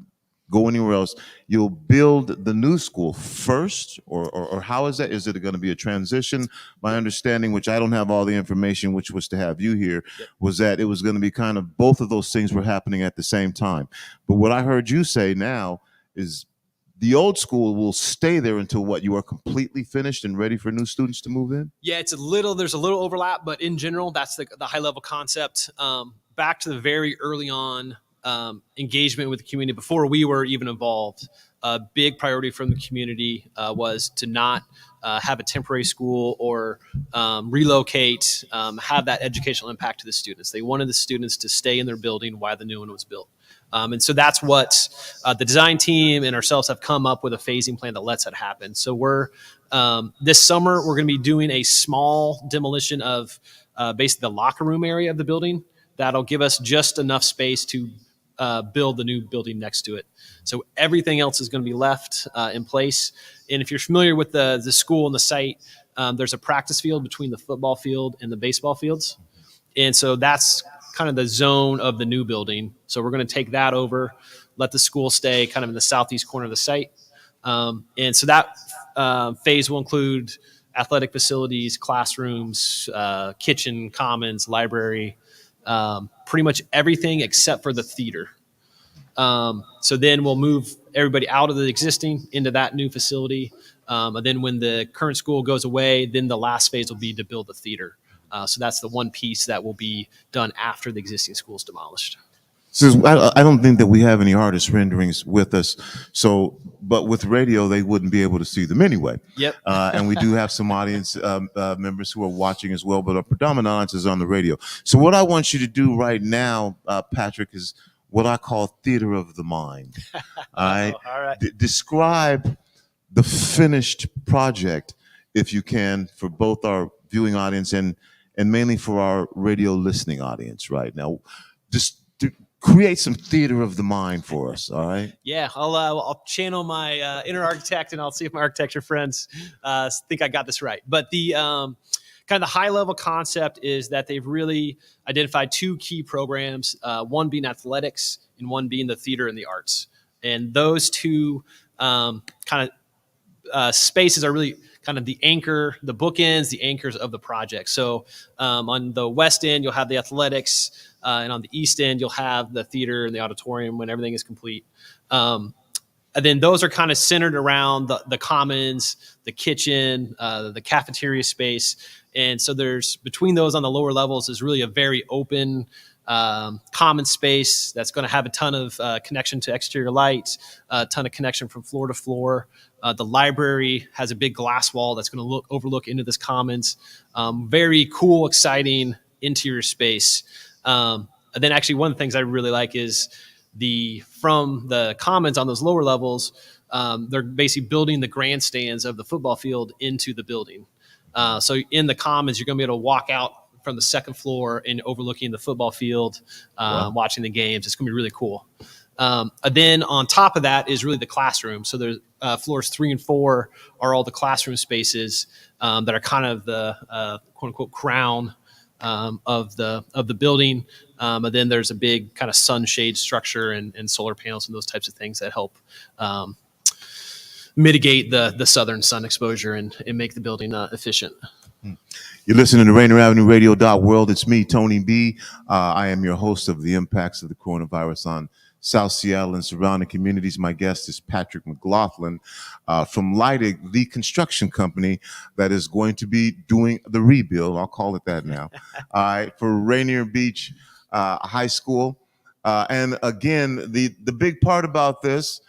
B: go anywhere else. You'll build the new school first, or how is that? Is it going to be a transition? My understanding, which I don't have all the information, which was to have you here, was that it was going to be kind of both of those things were happening at the same time. But what I heard you say now is the old school will stay there until what, you are completely finished and ready for new students to move in?
V: Yeah, there's a little overlap, but in general, that's the high level concept. Back to the very early on engagement with the community before we were even involved. A big priority from the community was to not have a temporary school or relocate, have that educational impact to the students. They wanted the students to stay in their building while the new one was built. And so that's what the design team and ourselves have come up with, a phasing plan that lets that happen. So we're this summer, we're going to be doing a small demolition of basically the locker room area of the building. That'll give us just enough space to build the new building next to it. So everything else is going to be left in place. And if you're familiar with the school and the site, there's a practice field between the football field and the baseball fields. And so that's kind of the zone of the new building. So we're going to take that over, let the school stay kind of in the southeast corner of the site. And so that phase will include athletic facilities, classrooms, kitchen, commons, library, pretty much everything except for the theater. So then we'll move everybody out of the existing into that new facility. And then when the current school goes away, then the last phase will be to build the theater. So that's the one piece that will be done after the existing school is demolished.
B: So I don't think that we have any artist renderings with us. So, but with radio, they wouldn't be able to see them anyway.
V: Yep.
B: And we do have some audience members who are watching as well, but our predominant audience is on the radio. So what I want you to do right now, Patrick, is what I call theater of the mind. All right.
V: All right.
B: Describe the finished project, if you can, for both our viewing audience and mainly for our radio listening audience right now. Just to create some theater of the mind for us. All right.
V: Yeah, I'll channel my inner architect, and I'll see if my architecture friends think I got this right. But the kind of the high level concept is that they've really identified two key programs, one being athletics and one being the theater and the arts. And those two kind of spaces are really kind of the anchor, the bookends, the anchors of the project. So on the west end, you'll have the athletics, and on the east end, you'll have the theater and the auditorium when everything is complete. And then those are kind of centered around the commons, the kitchen, the cafeteria space. And so there's between those on the lower levels is really a very open common space that's going to have a ton of connection to exterior light, a ton of connection from floor to floor. The library has a big glass wall that's going to overlook into this commons. Very cool, exciting interior space. And then actually one of the things I really like is from the commons on those lower levels, they're basically building the grandstands of the football field into the building. So in the commons, you're going to be able to walk out from the second floor and overlooking the football field, watching the games. It's going to be really cool. Then on top of that is really the classroom. So there's floors 3 and 4 are all the classroom spaces that are kind of the quote unquote crown of the building. And then there's a big kind of sunshade structure and solar panels and those types of things that help mitigate the southern sun exposure and make the building efficient.
B: You're listening to Rainier Avenue Radio .world. It's me, Tony B. I am your host of the impacts of the coronavirus on South Seattle and surrounding communities. My guest is Patrick McLaughlin from Lydig, the construction company that is going to be doing the rebuild. I'll call it that now. For Rainier Beach High School. And again, the big part about this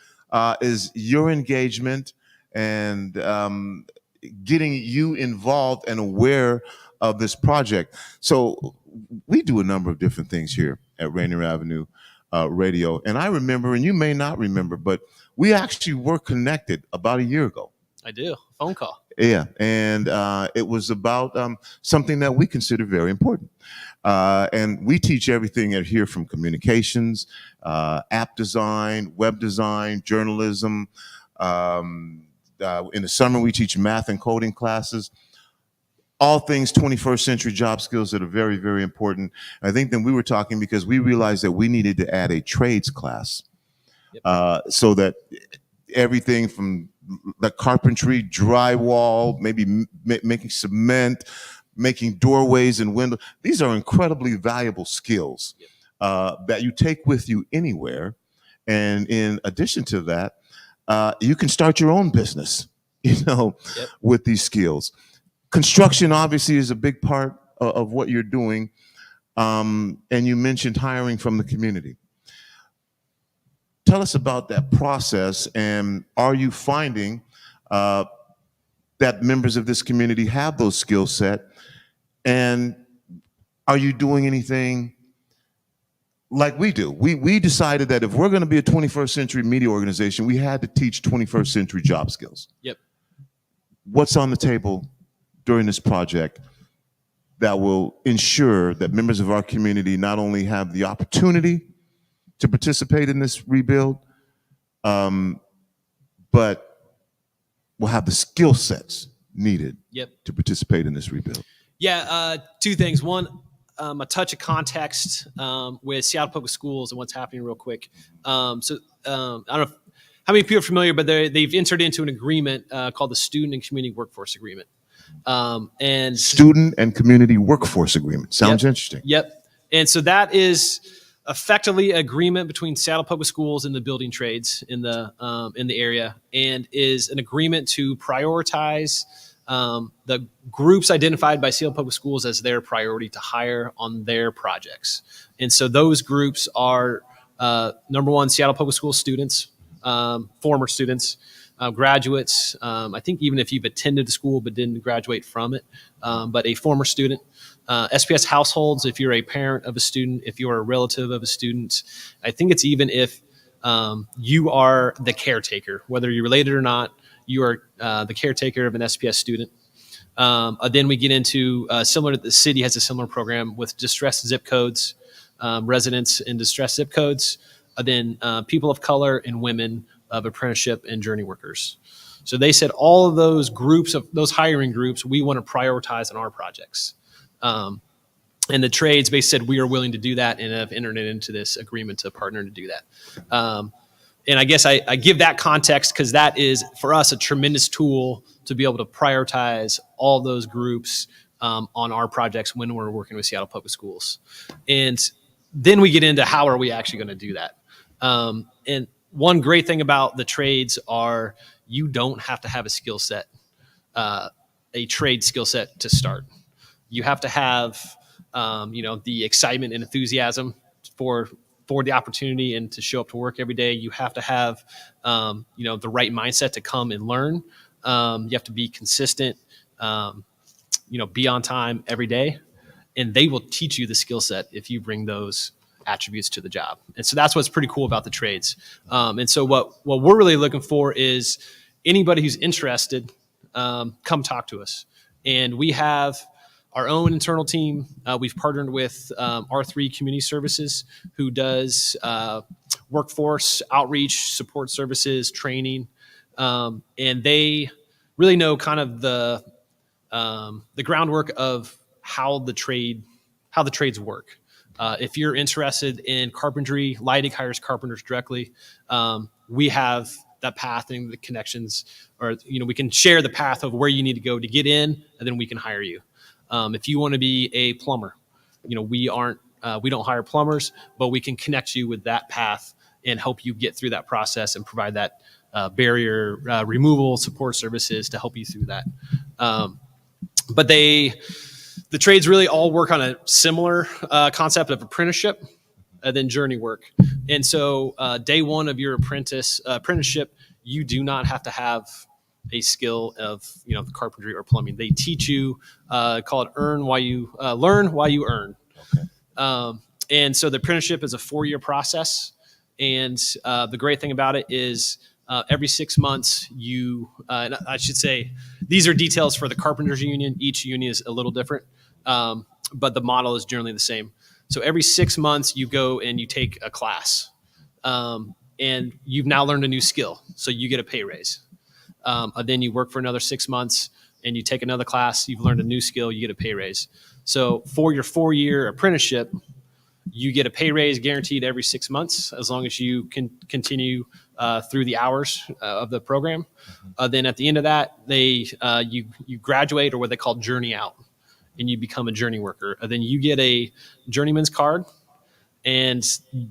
B: is your engagement and getting you involved and aware of this project. So we do a number of different things here at Rainier Avenue Radio. And I remember, and you may not remember, but we actually were connected about a year ago.
V: I do. Phone call.
B: Yeah. And it was about something that we consider very important. And we teach everything here from communications, app design, web design, journalism. In the summer, we teach math and coding classes, all things 21st century job skills that are very, very important. I think then we were talking because we realized that we needed to add a trades class so that everything from the carpentry, drywall, maybe making cement, making doorways and windows. These are incredibly valuable skills that you take with you anywhere. And in addition to that, you can start your own business, with these skills. Construction obviously is a big part of what you're doing. And you mentioned hiring from the community. Tell us about that process, and are you finding that members of this community have those skill set, and are you doing anything like we do? We decided that if we're going to be a 21st century media organization, we had to teach 21st century job skills.
V: Yep.
B: What's on the table during this project that will ensure that members of our community not only have the opportunity to participate in this rebuild, but will have the skill sets needed to participate in this rebuild?
V: Yeah, two things. One, a touch of context with Seattle Public Schools and what's happening real quick. I don't know how many people are familiar, but they've entered into an agreement called the Student and Community Workforce Agreement. And
B: Student and Community Workforce Agreement. Sounds interesting.
V: Yep. And so that is effectively agreement between Seattle Public Schools and the building trades in the area, and is an agreement to prioritize the groups identified by Seattle Public Schools as their priority to hire on their projects. And so those groups are, number one, Seattle Public Schools students, former students, graduates. I think even if you've attended the school but didn't graduate from it, but a former student. SPS households, if you're a parent of a student, if you're a relative of a student. I think it's even if you are the caretaker, whether you're related or not, you are the caretaker of an SPS student. Then we get into similar to the city has a similar program with distressed zip codes, residents in distressed zip codes, then people of color and women of apprenticeship and journey workers. So they said all of those groups, of those hiring groups, we want to prioritize on our projects. And the trades basically said we are willing to do that and have entered into this agreement to partner to do that. And I guess I give that context because that is, for us, a tremendous tool to be able to prioritize all those groups on our projects when we're working with Seattle Public Schools. And then we get into how are we actually going to do that. And one great thing about the trades are you don't have to have a skill set, a trade skill set to start. You have to have, the excitement and enthusiasm for the opportunity and to show up to work every day. You have to have, the right mindset to come and learn. You have to be consistent, be on time every day, and they will teach you the skill set if you bring those attributes to the job. And so that's what's pretty cool about the trades. And so what we're really looking for is anybody who's interested, come talk to us. And we have our own internal team. We've partnered with R3 Community Services, who does workforce outreach, support services, training, and they really know kind of the groundwork of how the trades work. If you're interested in carpentry, Lydig hires carpenters directly. We have that path and the connections, or we can share the path of where you need to go to get in, and then we can hire you. If you want to be a plumber, we don't hire plumbers, but we can connect you with that path and help you get through that process and provide that barrier removal support services to help you through that. But the trades really all work on a similar concept of apprenticeship and then journey work. And so day one of your apprenticeship, you do not have to have a skill of carpentry or plumbing. They teach you call it learn while you earn. Okay. And so the apprenticeship is a 4-year process. And the great thing about it is every 6 months and I should say these are details for the Carpenters Union. Each union is a little different, but the model is generally the same. So every 6 months you go and you take a class, and you've now learned a new skill. So you get a pay raise. Then you work for another 6 months and you take another class. You've learned a new skill. You get a pay raise. So for your 4-year apprenticeship, you get a pay raise guaranteed every 6 months as long as you can continue through the hours of the program. Then at the end of that, you graduate, or what they call journey out, and you become a journey worker. Then you get a journeyman's card, and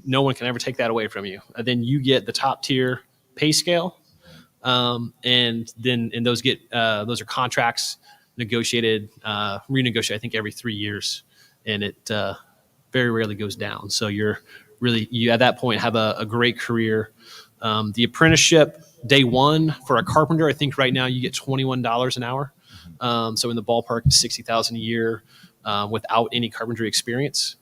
V: no one can ever take that away from you. Then you get the top tier pay scale. And those are contracts negotiated, renegotiated, I think every 3 years, and it very rarely goes down. So you at that point have a great career. The apprenticeship day one for a carpenter, I think right now you get $21 an hour. So in the ballpark, $60,000 a year without any carpentry experience.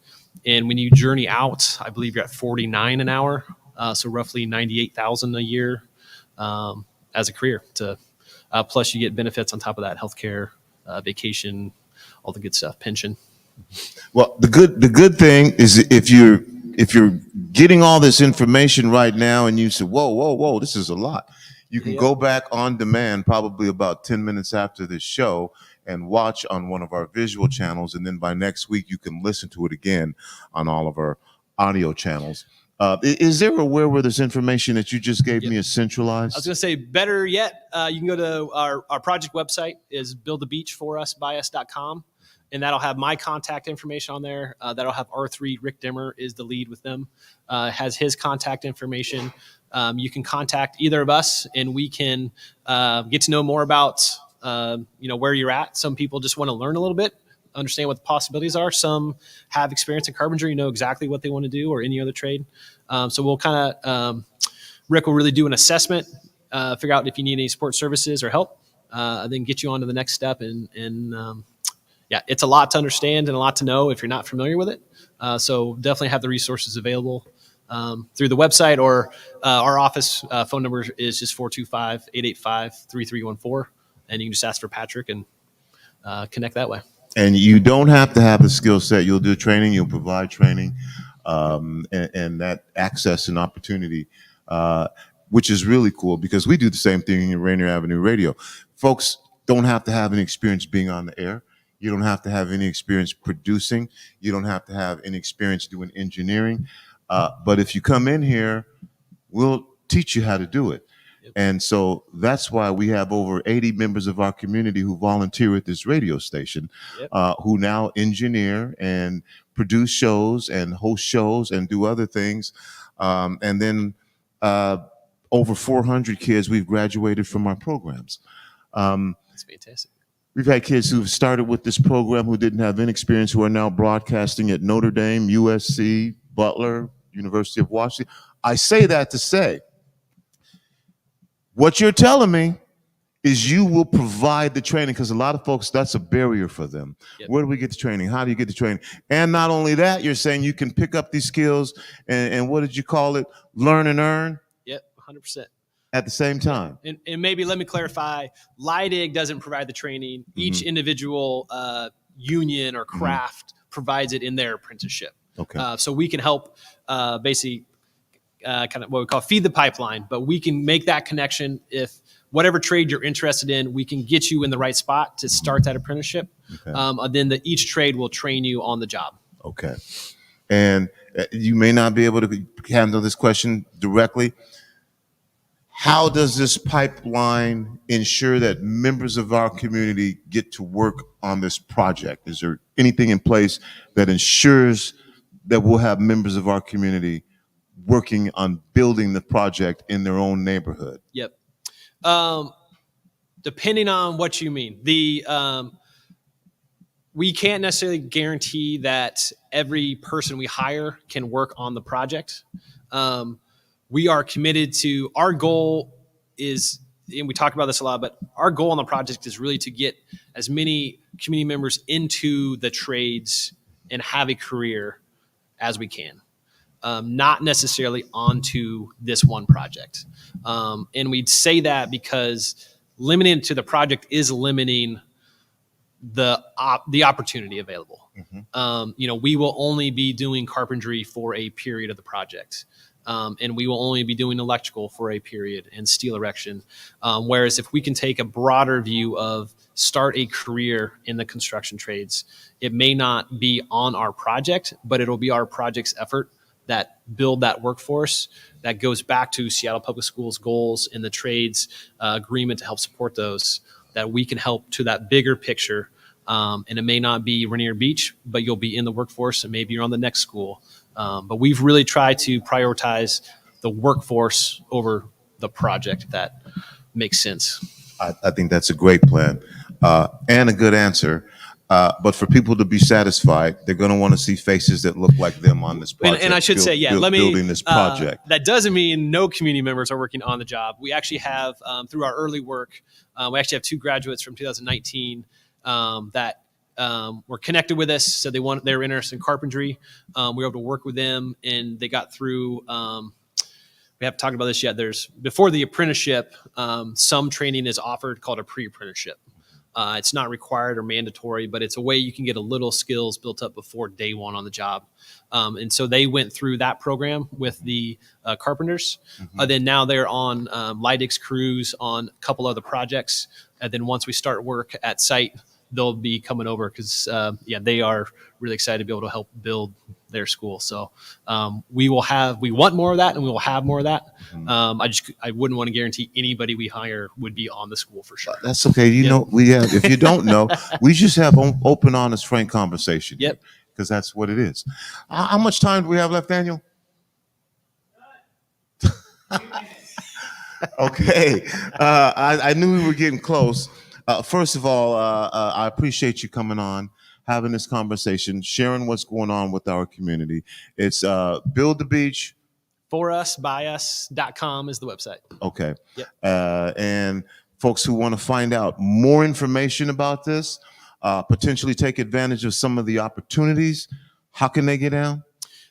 V: And when you journey out, I believe you're at $49 an hour, so roughly $98,000 a year as a career. Plus, you get benefits on top of that: healthcare, vacation, all the good stuff, pension.
B: Well, the good thing is if you're getting all this information right now and you say, whoa, this is a lot, you can go back on demand probably about 10 minutes after this show and watch on one of our visual channels. And then by next week, you can listen to it again on all of our audio channels. Is there a where this information that you just gave me is centralized?
V: I was going to say, better yet, you can go to our project website is buildthebeachforusbyus.com. And that'll have my contact information on there. That'll have R3. Rick Dimmer is the lead with them. Has his contact information. You can contact either of us, and we can get to know more about where you're at. Some people just want to learn a little bit, understand what the possibilities are. Some have experience in carpentry, know exactly what they want to do, or any other trade. So we'll kind of Rick will really do an assessment, figure out if you need any support services or help, then get you on to the next step and yeah, it's a lot to understand and a lot to know if you're not familiar with it. So definitely have the resources available through the website, or our office phone number is just 425-885-3314. And you can just ask for Patrick and connect that way.
B: And you don't have to have the skill set. You'll do training, you'll provide training, and that access and opportunity, which is really cool because we do the same thing in Rainier Avenue Radio. Folks don't have to have any experience being on the air. You don't have to have any experience producing. You don't have to have any experience doing engineering. But if you come in here, we'll teach you how to do it. Yep. And so that's why we have over 80 members of our community who volunteer at this radio station, yep, who now engineer and produce shows and host shows and do other things. And then over 400 kids we've graduated from our programs.
V: That's fantastic.
B: We've had kids who've started with this program who didn't have any experience, who are now broadcasting at Notre Dame, USC, Butler, University of Washington. I say that to say, what you're telling me is you will provide the training, because a lot of folks, that's a barrier for them. Yep. Where do we get the training? How do you get the training? And not only that, you're saying you can pick up these skills and what did you call it? Learn and earn?
V: Yep, 100%.
B: At the same time.
V: And maybe let me clarify, Lydig doesn't provide the training. Mm-hmm. Each individual union or craft provides it in their apprenticeship.
B: Okay.
V: So we can help basically kind of what we call feed the pipeline, but we can make that connection. If whatever trade you're interested in, we can get you in the right spot to start that apprenticeship. Okay. Then each trade will train you on the job.
B: Okay. And you may not be able to handle this question directly. How does this pipeline ensure that members of our community get to work on this project? Is there anything in place that ensures that we'll have members of our community working on building the project in their own neighborhood?
V: Yep. Depending on what you mean, we can't necessarily guarantee that every person we hire can work on the project. We are committed to, our goal is, and we talk about this a lot, but our goal on the project is really to get as many community members into the trades and have a career as we can, not necessarily onto this one project. And we'd say that because limiting it to the project is limiting the opportunity available. Mm-hmm. We will only be doing carpentry for a period of the project. And we will only be doing electrical for a period and steel erection. Whereas if we can take a broader view of start a career in the construction trades, it may not be on our project, but it'll be our project's effort that build that workforce that goes back to Seattle Public Schools goals and the trades agreement to help support those, that we can help to that bigger picture. And it may not be Rainier Beach, but you'll be in the workforce and maybe you're on the next school. But we've really tried to prioritize the workforce over the project, if that makes sense.
B: I think that's a great plan and a good answer. But for people to be satisfied, they're going to want to see faces that look like them on this project.
V: And I should say,
B: building this project.
V: That doesn't mean no community members are working on the job. We actually have, through our early work, we actually have 2 graduates from 2019 that were connected with us. So they were interested in carpentry. We were able to work with them, and they got through. We haven't talked about this yet. Before the apprenticeship, some training is offered called a pre-apprenticeship. It's not required or mandatory, but it's a way you can get a little skills built up before day one on the job. And so they went through that program with the carpenters. Then now they're on Lydig's crews on a couple other projects. And then once we start work at site, they'll be coming over because, they are really excited to be able to help build their school. So we want more of that, and we will have more of that. I wouldn't want to guarantee anybody we hire would be on the school for sure.
B: That's okay. You know, if you don't know, we just have open, honest, frank conversation.
V: Yep.
B: Because that's what it is. How much time do we have left, Daniel? Okay. I knew we were getting close. First of all, I appreciate you coming on, having this conversation, sharing what's going on with our community. It's Build the Beach.
V: forusbyus.com is the website.
B: Okay.
V: Yep.
B: And folks who want to find out more information about this, potentially take advantage of some of the opportunities, how can they get down?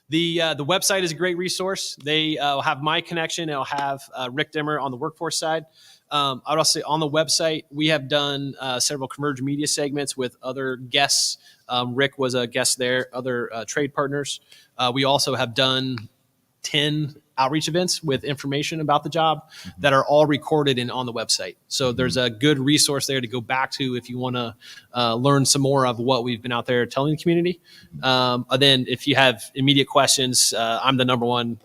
V: The website is a great resource. They will have my connection. It'll have Rick Dimmer on the workforce side. I would also say on the website, we have done several Converge Media segments with other guests. Rick was a guest there, other trade partners. We also have done 10 outreach events with information about the job that are all recorded and on the website. So there's a good resource there to go back to if you want to learn some more of what we've been out there telling the community. Then if you have immediate questions, I'm the number one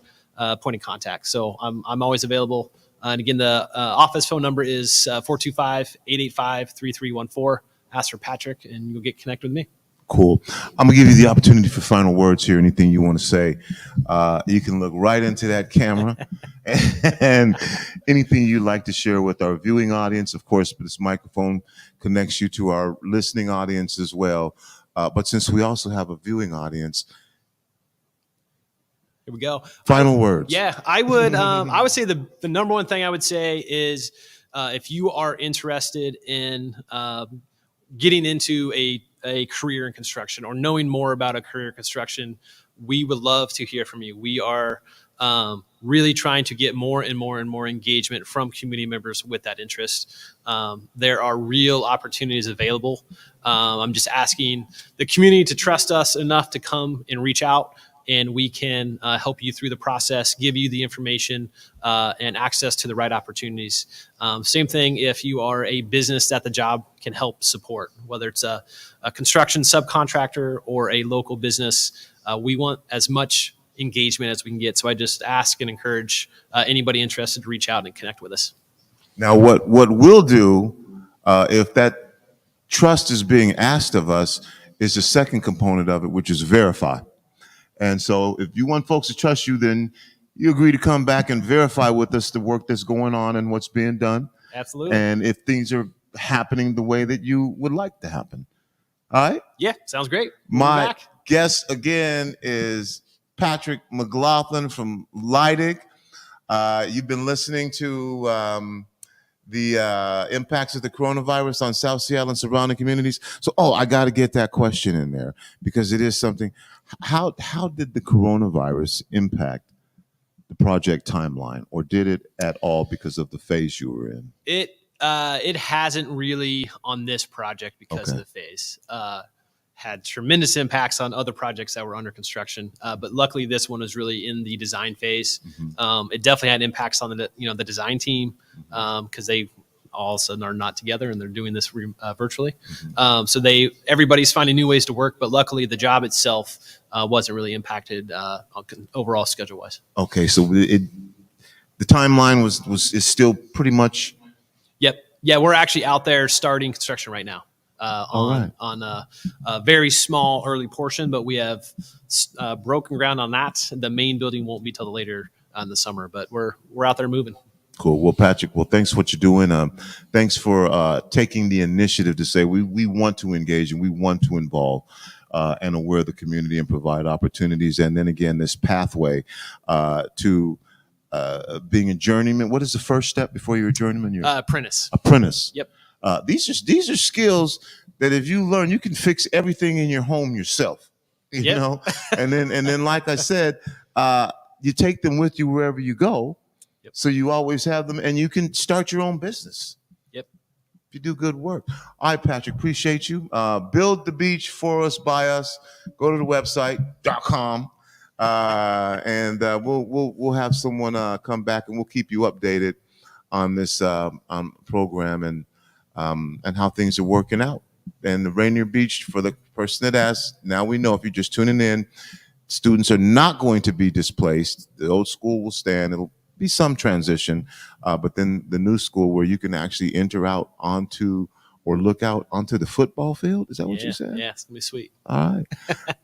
V: point of contact. So I'm always available. And again, the office phone number is 425-885-3314. Ask for Patrick and you'll get connected with me.
B: Cool. I'm gonna give you the opportunity for final words here. Anything you want to say, you can look right into that camera and anything you'd like to share with our viewing audience. Of course, this microphone connects you to our listening audience as well. But since we also have a viewing audience,
V: here we go.
B: Final words.
V: Yeah, I would say the number one thing I would say is if you are interested in getting into a career in construction or knowing more about a career in construction, we would love to hear from you. We are really trying to get more and more and more engagement from community members with that interest. There are real opportunities available. I'm just asking the community to trust us enough to come and reach out, and we can help you through the process, give you the information and access to the right opportunities. Same thing if you are a business that the job can help support, whether it's a construction subcontractor or a local business. We want as much engagement as we can get. So I just ask and encourage anybody interested to reach out and connect with us.
B: Now, what we'll do if that trust is being asked of us is the second component of it, which is verify. And so if you want folks to trust you, then you agree to come back and verify with us the work that's going on and what's being done.
V: Absolutely.
B: And if things are happening the way that you would like to happen. All right?
V: Yeah, sounds great.
B: My guest again is Patrick McLaughlin from Lydig. You've been listening to the impacts of the coronavirus on South Seattle and surrounding communities. So, I got to get that question in there because it is something. How did the coronavirus impact the project timeline, or did it at all because of the phase you were in?
V: It hasn't really on this project because of the phase. Had tremendous impacts on other projects that were under construction, but luckily this one was really in the design phase. It definitely had impacts on the design team because they all of a sudden are not together and they're doing this virtually. So everybody's finding new ways to work, but luckily the job itself wasn't really impacted overall schedule wise.
B: Okay, so the timeline is still pretty much.
V: Yep. Yeah, we're actually out there starting construction right now on a very small early portion, but we have broken ground on that. The main building won't be till later in the summer, but we're out there moving.
B: Cool. Well, Patrick, thanks for what you're doing. Thanks for taking the initiative to say we want to engage and we want to involve and aware the community and provide opportunities. And then again, this pathway to being a journeyman. What is the first step before you're a journeyman? You're
V: apprentice.
B: Apprentice.
V: Yep.
B: These are skills that if you learn, you can fix everything in your home yourself. You know, and then like I said, you take them with you wherever you go.
V: Yep.
B: So you always have them, and you can start your own business.
V: Yep.
B: You do good work. All right, Patrick, appreciate you. Build the beach for us, by us. Go to the website.com, and we'll have someone come back, and we'll keep you updated on this program and how things are working out. And the Rainier Beach, for the person that asked, now we know if you're just tuning in, students are not going to be displaced. The old school will stand. It'll be some transition, but then the new school where you can actually enter out onto or look out onto the football field. Is that what you said?
V: Yeah, it's gonna be sweet.
B: All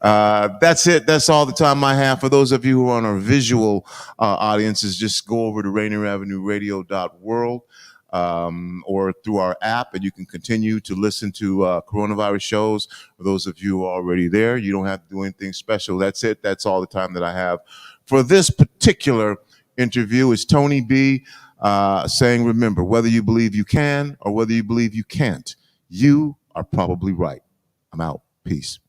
B: right. That's it. That's all the time I have. For those of you who are on our visual audiences, just go over to Rainier Avenue Radio.world or through our app, and you can continue to listen to coronavirus shows. For those of you who are already there, you don't have to do anything special. That's it. That's all the time that I have for this particular interview. Is Tony B saying, remember, whether you believe you can or whether you believe you can't, you are probably right. I'm out. Peace.